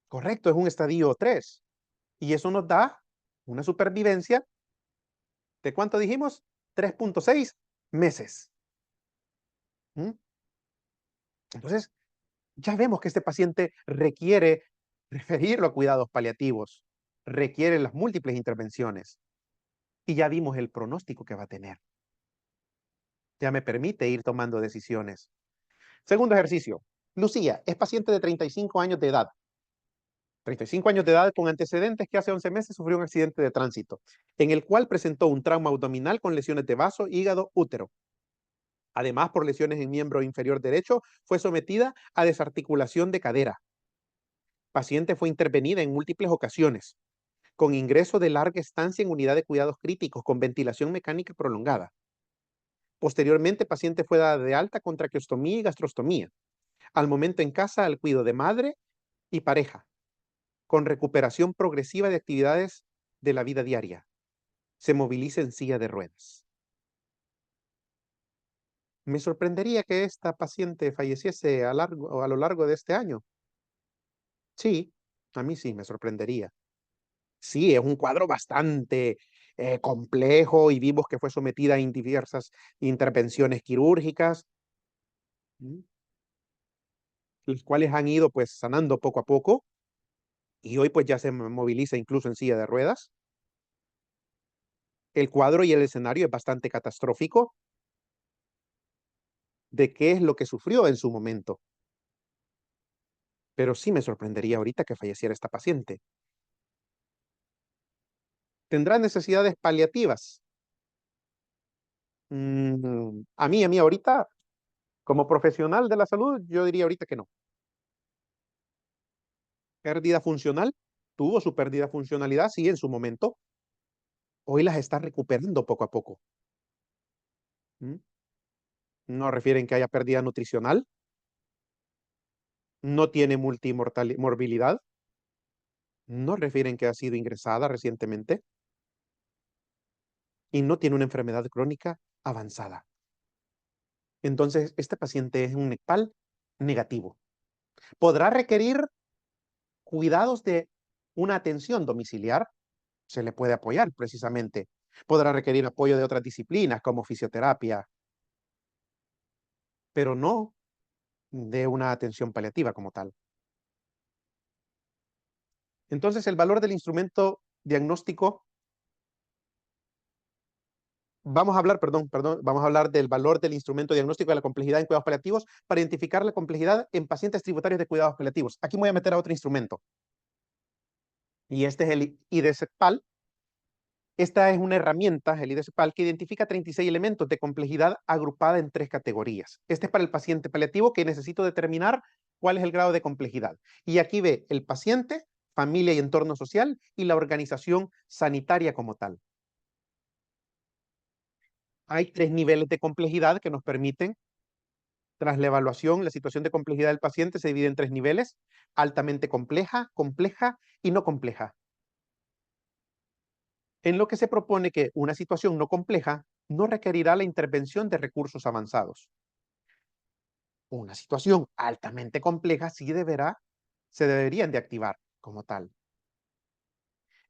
Correcto, es un estadio 3. Y eso nos da una supervivencia de ¿cuánto dijimos? 3.6 meses. Entonces, ya vemos que este paciente requiere referirlo a cuidados paliativos, requiere las múltiples intervenciones. Y ya vimos el pronóstico que va a tener. Ya me permite ir tomando decisiones. Segundo ejercicio. Lucía es paciente de 35 años de edad. 35 años de edad con antecedentes que hace 11 meses sufrió un accidente de tránsito, en el cual presentó un trauma abdominal con lesiones de vaso, hígado, útero. Además, por lesiones en miembro inferior derecho, fue sometida a desarticulación de cadera. Paciente fue intervenida en múltiples ocasiones, con ingreso de larga estancia en unidad de cuidados críticos con ventilación mecánica prolongada. Posteriormente, paciente fue dada de alta con traqueostomía y gastrostomía. Al momento en casa, al cuidado de madre y pareja, con recuperación progresiva de actividades de la vida diaria. Se moviliza en silla de ruedas. Me sorprendería que esta paciente falleciese a lo largo de este año. Sí, a mí sí me sorprendería. Sí, es un cuadro bastante complejo y vimos que fue sometida a diversas intervenciones quirúrgicas, las cuales han ido pues sanando poco a poco y hoy pues ya se moviliza incluso en silla de ruedas. El cuadro y el escenario es bastante catastrófico de qué es lo que sufrió en su momento. Pero sí me sorprendería ahorita que falleciera esta paciente. ¿Tendrá necesidades paliativas? A mí ahorita, como profesional de la salud, yo diría ahorita que no. Pérdida funcional, tuvo su pérdida funcionalidad, sí, en su momento. Hoy las está recuperando poco a poco. No refieren que haya pérdida nutricional. No tiene multimorbilidad. No refieren que ha sido ingresada recientemente. Y no tiene una enfermedad crónica avanzada. Entonces, este paciente es un NECPAL negativo. ¿Podrá requerir cuidados de una atención domiciliar? Se le puede apoyar precisamente. Podrá requerir apoyo de otras disciplinas como fisioterapia, pero no de una atención paliativa como tal. Entonces, el valor del instrumento diagnóstico, vamos a hablar del valor del instrumento diagnóstico de la complejidad en cuidados paliativos para identificar la complejidad en pacientes tributarios de cuidados paliativos. Aquí me voy a meter a otro instrumento. Y este es el IDESPAL. Esta es una herramienta, el IDESPAL, que identifica 36 elementos de complejidad agrupada en 3 categorías. Este es para el paciente paliativo que necesito determinar cuál es el grado de complejidad. Y aquí ve el paciente familia y entorno social y la organización sanitaria como tal. Hay 3 niveles de complejidad que nos permiten, tras la evaluación, la situación de complejidad del paciente se divide en 3 niveles: altamente compleja, compleja y no compleja. En lo que se propone que una situación no compleja no requerirá la intervención de recursos avanzados. Una situación altamente compleja sí se deberían de activar como tal.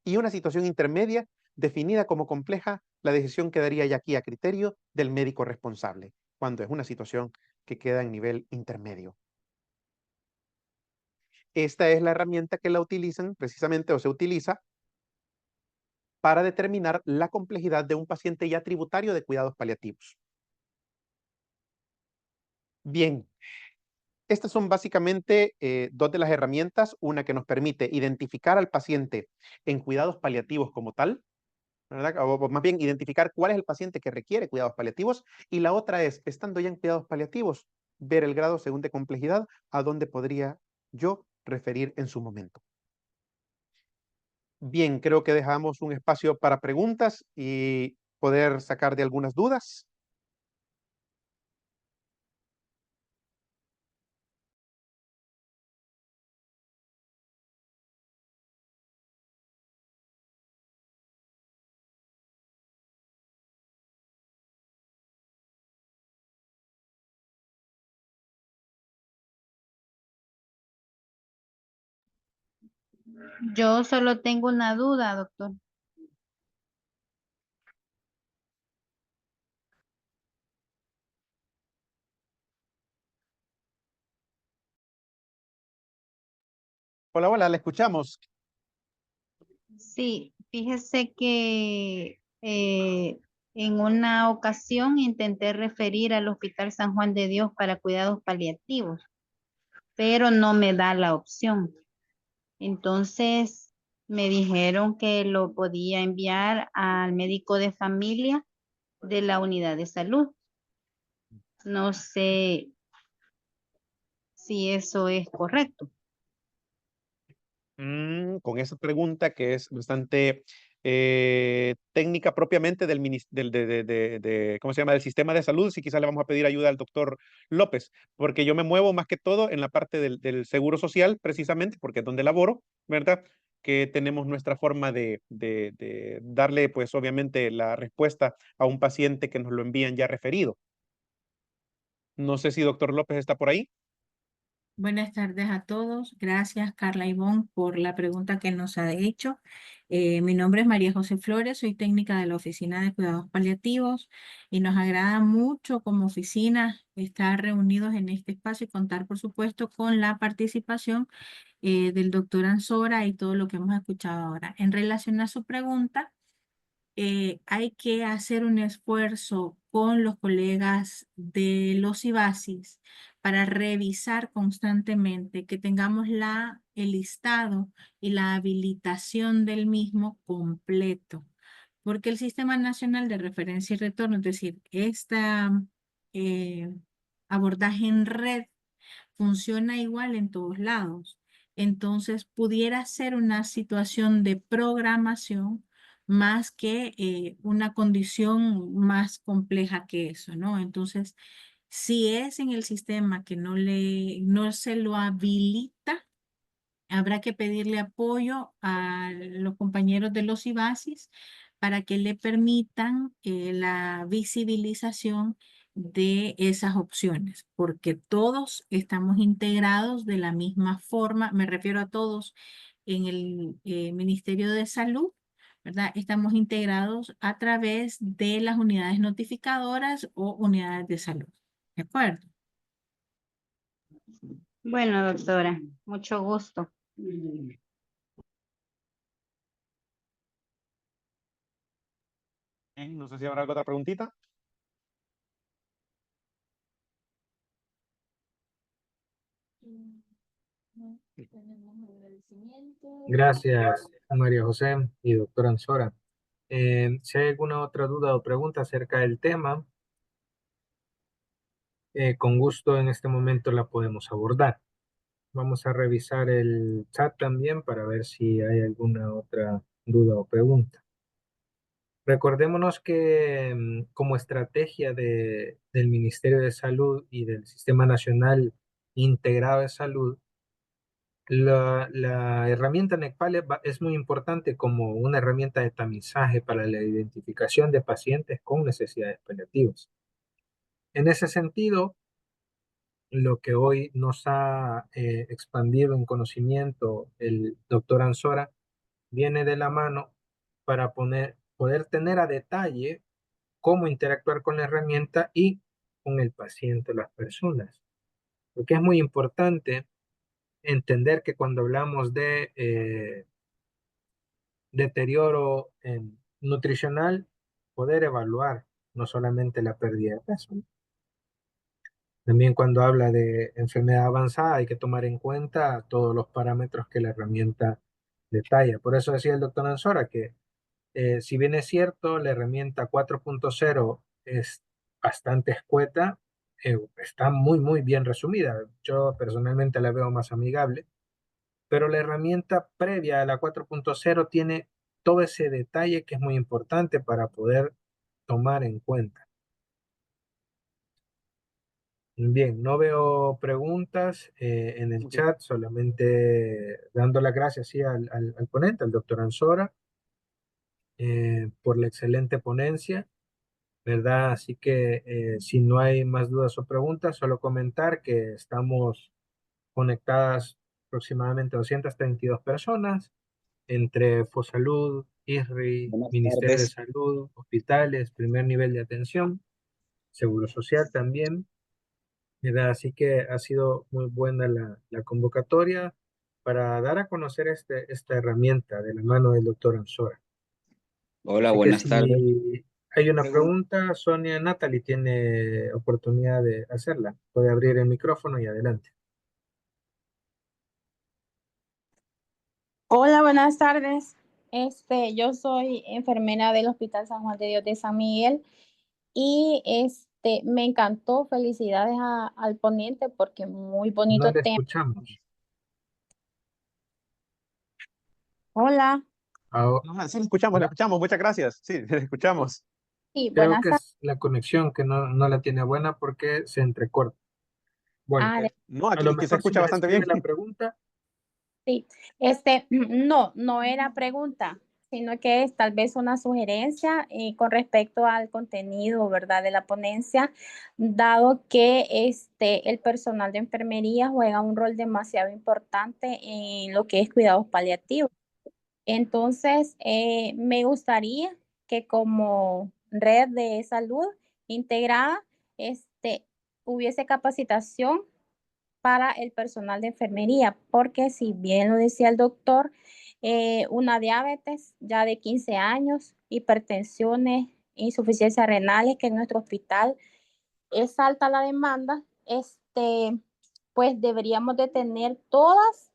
Y una situación intermedia, definida como compleja, la decisión quedaría ya aquí a criterio del médico responsable, cuando es una situación que queda en nivel intermedio. Esta es la herramienta que la utilizan precisamente o se utiliza para determinar la complejidad de un paciente ya tributario de cuidados paliativos. Bien, estas son básicamente dos de las herramientas, una que nos permite identificar al paciente en cuidados paliativos como tal, ¿verdad? O más bien identificar cuál es el paciente que requiere cuidados paliativos, y la otra es, estando ya en cuidados paliativos, ver el grado según de complejidad a dónde podría yo referir en su momento. Bien, creo que dejamos un espacio para preguntas y poder sacar de algunas dudas. Yo solo tengo una duda, doctor. Hola, hola, la escuchamos. Sí, fíjese que en una ocasión intenté referir al Hospital San Juan de Dios para cuidados paliativos, pero no me da la opción. Entonces me dijeron que lo podía enviar al médico de familia de la unidad de salud. No sé si eso es correcto. Con esa pregunta que es bastante técnica propiamente ¿cómo se llama? Del sistema de salud, si quizás le vamos a pedir ayuda al doctor López, porque yo me muevo más que todo en la parte del seguro social, precisamente, porque es donde laboro, ¿verdad? Que tenemos nuestra forma de darle, pues obviamente, la respuesta a un paciente que nos lo envían ya referido. No sé si doctor López está por ahí. Buenas tardes a todos. Gracias, Carla Ivonne, por la pregunta que nos ha hecho. Mi nombre es María José Flores, soy técnica de la Oficina de Cuidados Paliativos y nos agrada mucho como oficina estar reunidos en este espacio y contar, por supuesto, con la participación del doctor Ansora y todo lo que hemos escuchado ahora. En relación a su pregunta, hay que hacer un esfuerzo con los colegas de los IBASIS para revisar constantemente que tengamos el listado y la habilitación del mismo completo, porque el Sistema Nacional de Referencia y Retorno, es decir, eh, abordaje en red, funciona igual en todos lados. Entonces, pudiera ser una situación de programación más que una condición más compleja que eso, ¿no? Entonces, si es en el sistema que no se lo habilita, habrá que pedirle apoyo a los compañeros de los IBASIS para que le permitan la visibilización de esas opciones, porque todos estamos integrados de la misma forma, me refiero a todos en el Ministerio de Salud, ¿verdad? Estamos integrados a través de las unidades notificadoras o unidades de salud. ¿De acuerdo? Bueno, doctora, mucho gusto. No sé si habrá alguna otra preguntita. Gracias, María José y doctor Ansora. Si hay alguna otra duda o pregunta acerca del tema, con gusto en este momento la podemos abordar. Vamos a revisar el chat también para ver si hay alguna otra duda o pregunta. Recordémonos que como estrategia del Ministerio de Salud y del Sistema Nacional Integrado de Salud, la herramienta NECPAL es muy importante como una herramienta de tamizaje para la identificación de pacientes con necesidades paliativas. En ese sentido, lo que hoy nos ha expandido en conocimiento el doctor Ansora viene de la mano para poder tener a detalle cómo interactuar con la herramienta y con el paciente, las personas. Porque es muy importante entender que cuando hablamos de deterioro nutricional, poder evaluar no solamente la pérdida de peso. También cuando habla de enfermedad avanzada hay que tomar en cuenta todos los parámetros que la herramienta detalla. Por eso decía el doctor Ansora que si bien es cierto, la herramienta 4.0 es bastante escueta, está muy, muy bien resumida. Yo personalmente la veo más amigable, pero la herramienta previa a la 4.0 tiene todo ese detalle que es muy importante para poder tomar en cuenta. Bien, no veo preguntas en el chat, solamente dando las gracias sí, al ponente, al doctor Ansora, por la excelente ponencia, ¿verdad? Así que si no hay más dudas o preguntas, solo comentar que estamos conectadas aproximadamente 232 personas entre Fosalud, ISRI, Buenas Ministerio de tardes. Salud, hospitales, primer nivel de atención, Seguro Social también, ¿verdad? Así que ha sido muy buena la convocatoria para dar a conocer esta herramienta de la mano del doctor Ansora. Hola, Así que buenas tardes. si hay una pregunta, Sonia Natalie tiene oportunidad de hacerla. Puede abrir el micrófono y adelante. Hola, buenas tardes. Yo soy enfermera del Hospital San Juan de Dios de San Miguel y me encantó. Felicidades al ponente porque muy No bonito le tema. escuchamos. Hola, Ah, Sí, le hola. escuchamos, muchas gracias. Sí, le escuchamos. sí, Creo buenas que tardes. es la conexión que no la tiene buena porque se entrecorta. Bueno, Ah, No, a lo aquí se mejor si escucha me bastante describe bien. sí, no era pregunta, sino que es tal vez una sugerencia con respecto al contenido, ¿verdad? De la ponencia, dado que el personal de enfermería juega un rol demasiado importante en lo que es cuidados paliativos. Entonces, me gustaría que como red de salud integrada, hubiese capacitación para el personal de enfermería, porque si bien lo decía el doctor, una diabetes ya de 15 años, hipertensiones, insuficiencias renales, que en nuestro hospital es alta la demanda, pues deberíamos de tener todas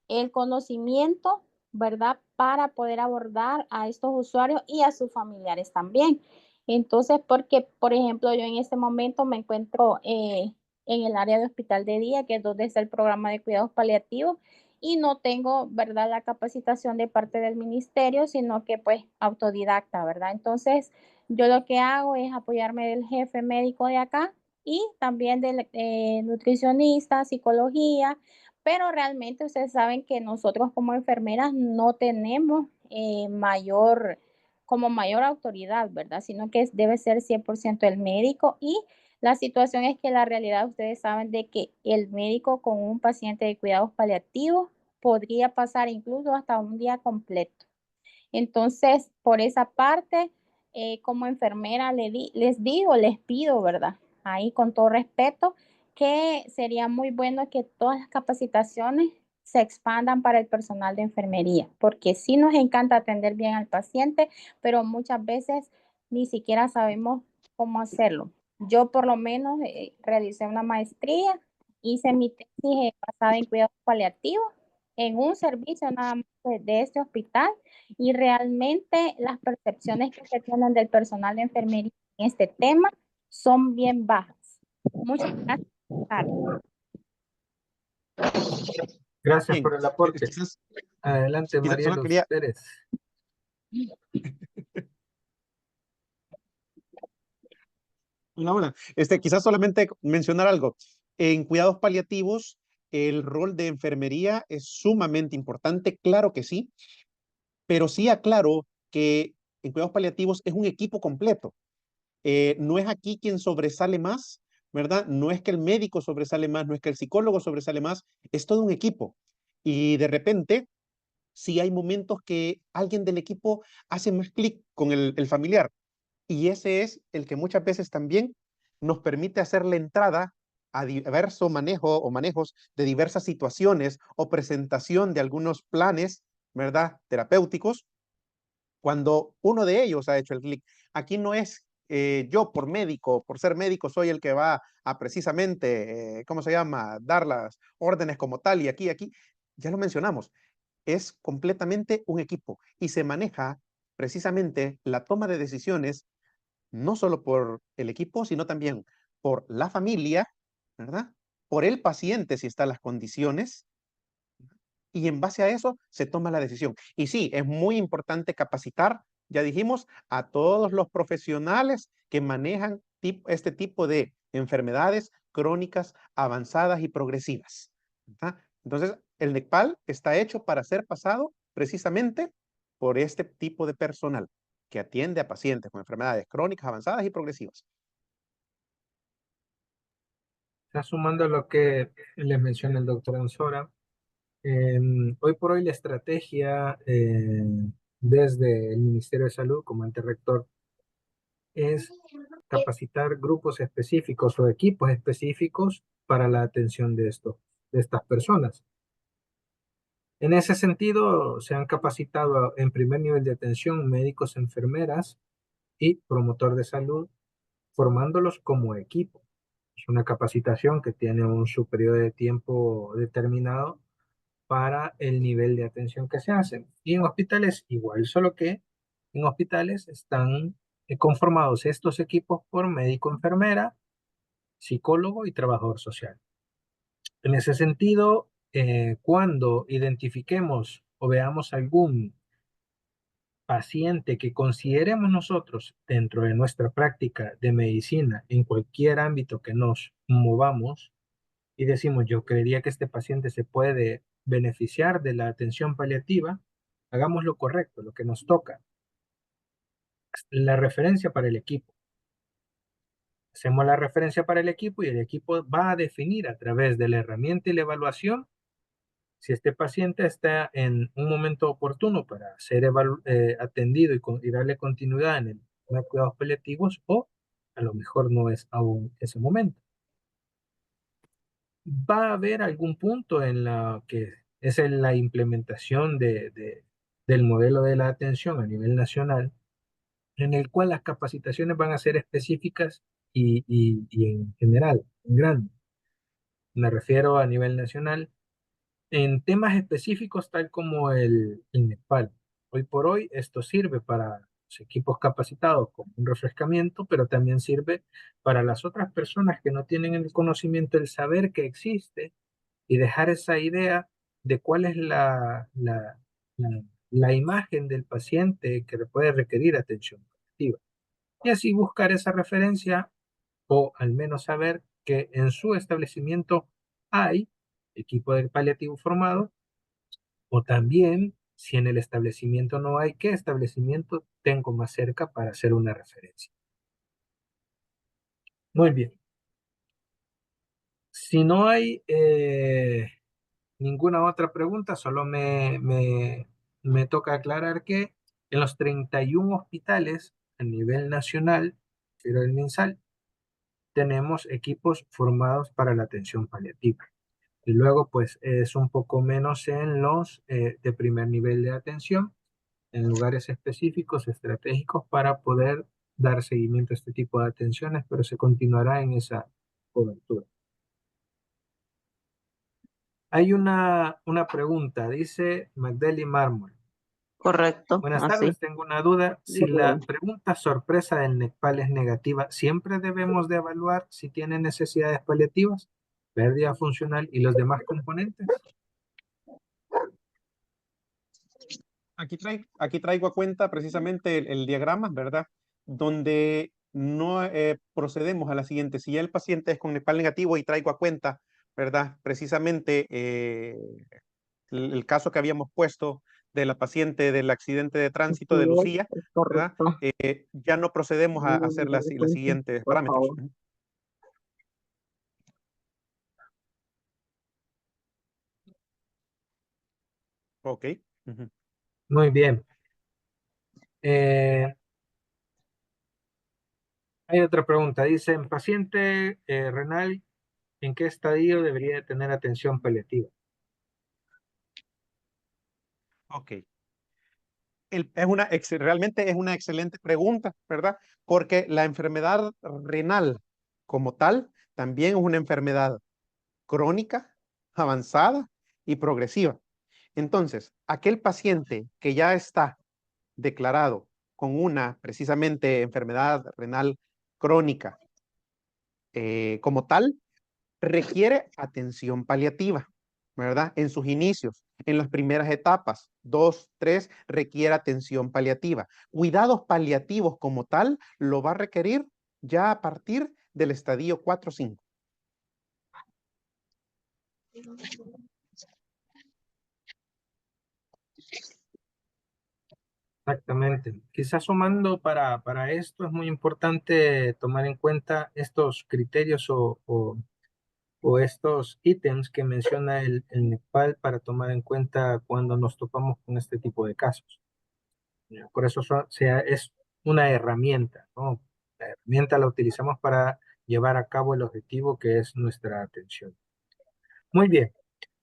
el conocimiento, ¿verdad? Para poder abordar a estos usuarios y a sus familiares también. Entonces, porque, por ejemplo, yo en este momento me encuentro en el área de hospital de día, que es donde está el programa de cuidados paliativos, y no tengo, ¿verdad?, la capacitación de parte del ministerio, sino que pues autodidacta, ¿verdad? Entonces, yo lo que hago es apoyarme del jefe médico de acá y también del nutricionista, psicología, pero realmente ustedes saben que nosotros como enfermeras no tenemos mayor autoridad, ¿verdad? Sino que debe ser 100% el médico, y la situación es que la realidad ustedes saben de que el médico con un paciente de cuidados paliativos podría pasar incluso hasta un día completo. Entonces, por esa parte, como enfermera les pido, ¿verdad? Ahí con todo respeto, que sería muy bueno que todas las capacitaciones se expandan para el personal de enfermería, porque sí nos encanta atender bien al paciente, pero muchas veces ni siquiera sabemos cómo hacerlo. Yo por lo menos realicé una maestría, hice mi tesis basada en cuidados paliativos en un servicio nada más de este hospital, y realmente las percepciones que se tienen del personal de enfermería en este tema son bien bajas. Muchas gracias. Gracias Bien, por el aporte. quizás, Adelante, solo Marielos quería, Pérez. hola, quizás solamente mencionar algo. En cuidados paliativos, el rol de enfermería es sumamente importante, claro que sí, pero sí aclaro que en cuidados paliativos es un equipo completo. No es aquí quien sobresale más, ¿verdad? No es que el médico sobresale más, no es que el psicólogo sobresale más, es todo un equipo. Y de repente, sí hay momentos que alguien del equipo hace más clic con el familiar. Y ese es el que muchas veces también nos permite hacer la entrada a diverso manejo o manejos de diversas situaciones o presentación de algunos planes, ¿verdad? Terapéuticos, cuando uno de ellos ha hecho el clic. Aquí no es yo por médico, por ser médico, soy el que va a precisamente, ¿cómo se llama?, dar las órdenes como tal y aquí, ya lo mencionamos, es completamente un equipo y se maneja precisamente la toma de decisiones no solo por el equipo, sino también por la familia, ¿verdad? Por el paciente si están las condiciones, y en base a eso se toma la decisión. Y sí, es muy importante capacitar, ya dijimos, a todos los profesionales que manejan este tipo de enfermedades crónicas, avanzadas y progresivas, ¿verdad? Entonces, el NECPAL está hecho para ser pasado precisamente por este tipo de personal que atiende a pacientes con enfermedades crónicas, avanzadas y progresivas. Está sumando a lo que les menciona el doctor Ansora. Hoy por hoy la estrategia desde el Ministerio de Salud como ente rector es capacitar grupos específicos o equipos específicos para la atención de estas personas. En ese sentido, se han capacitado en primer nivel de atención médicos, enfermeras y promotor de salud, formándolos como equipo. Es una capacitación que tiene un su periodo de tiempo determinado para el nivel de atención que se hace. Y en hospitales igual, solo que en hospitales están conformados estos equipos por médico, enfermera, psicólogo y trabajador social. En ese sentido, cuando identifiquemos o veamos algún paciente que consideremos nosotros dentro de nuestra práctica de medicina en cualquier ámbito que nos movamos y decimos, yo creería que este paciente se puede beneficiar de la atención paliativa, hagamos lo correcto, lo que nos toca. La referencia para el equipo. Hacemos la referencia para el equipo y el equipo va a definir a través de la herramienta y la evaluación si este paciente está en un momento oportuno para ser atendido y darle continuidad en el cuidados paliativos o a lo mejor no es aún ese momento. Va a haber algún punto en la que es en la implementación del modelo de la atención a nivel nacional, en el cual las capacitaciones van a ser específicas y en general, en grande. Me refiero a nivel nacional en temas específicos tal como el NEPAL. Hoy por hoy esto sirve para los equipos capacitados como un refrescamiento, pero también sirve para las otras personas que no tienen el conocimiento, el saber que existe y dejar esa idea de cuál es la imagen del paciente que le puede requerir atención paliativa. Y así buscar esa referencia o al menos saber que en su establecimiento hay equipo de paliativo formado o también si en el establecimiento no hay, ¿qué establecimiento tengo más cerca para hacer una referencia? Muy bien. Si no hay ninguna otra pregunta, solo me toca aclarar que en los 31 hospitales a nivel nacional, pero el MinSal, tenemos equipos formados para la atención paliativa. Y luego, pues, es un poco menos en los de primer nivel de atención, en lugares específicos, estratégicos, para poder dar seguimiento a este tipo de atenciones, pero se continuará en esa cobertura. Hay una pregunta, dice Magdalena Mármol. Correcto, Buenas así. tardes, tengo una duda. Si la pregunta sorpresa del NECPAL es negativa, ¿siempre debemos de evaluar si tiene necesidades paliativas? pérdida funcional y los demás componentes. Aquí traigo a cuenta precisamente el diagrama, ¿verdad? Donde no procedemos a la siguiente. Si ya el paciente es con Nepal negativo y traigo a cuenta, ¿verdad? Precisamente el caso que habíamos puesto de la paciente del accidente de tránsito de Lucía, ¿verdad? Ya no procedemos a hacer las siguientes parámetros. Ok. Ujú. Muy bien. Hay otra pregunta. Dice, en paciente renal, ¿en qué estadio debería de tener atención paliativa? Ok. Realmente es una excelente pregunta, ¿verdad? Porque la enfermedad renal como tal también es una enfermedad crónica, avanzada y progresiva. Entonces, aquel paciente que ya está declarado con una precisamente enfermedad renal crónica como tal, requiere atención paliativa, ¿verdad? En sus inicios, en las primeras etapas, 2, 3, requiere atención paliativa. Cuidados paliativos como tal lo va a requerir ya a partir del estadio 4 o 5. Exactamente. Quizás sumando para esto es muy importante tomar en cuenta estos criterios o estos ítems que menciona el Nepal para tomar en cuenta cuando nos topamos con este tipo de casos. Por eso es una herramienta, ¿no? La herramienta la utilizamos para llevar a cabo el objetivo que es nuestra atención. Muy bien.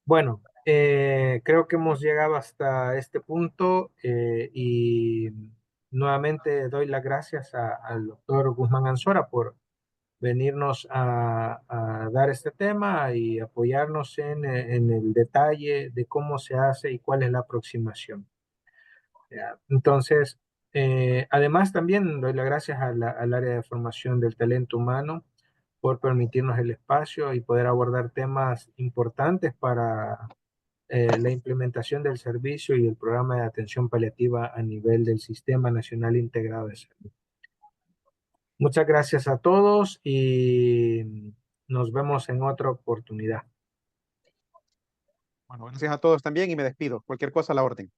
Bueno, creo que hemos llegado hasta este punto y nuevamente doy las gracias al doctor Guzmán Ansora por venirnos a dar este tema y apoyarnos en el detalle de cómo se hace y cuál es la aproximación. ¿Ya? Entonces, además también doy las gracias al área de formación del talento humano por permitirnos el espacio y poder abordar temas importantes para la implementación del servicio y el programa de atención paliativa a nivel del Sistema Nacional Integrado de Salud. Muchas gracias a todos y nos vemos en otra oportunidad. Bueno, gracias a todos también y me despido. Cualquier cosa a la orden.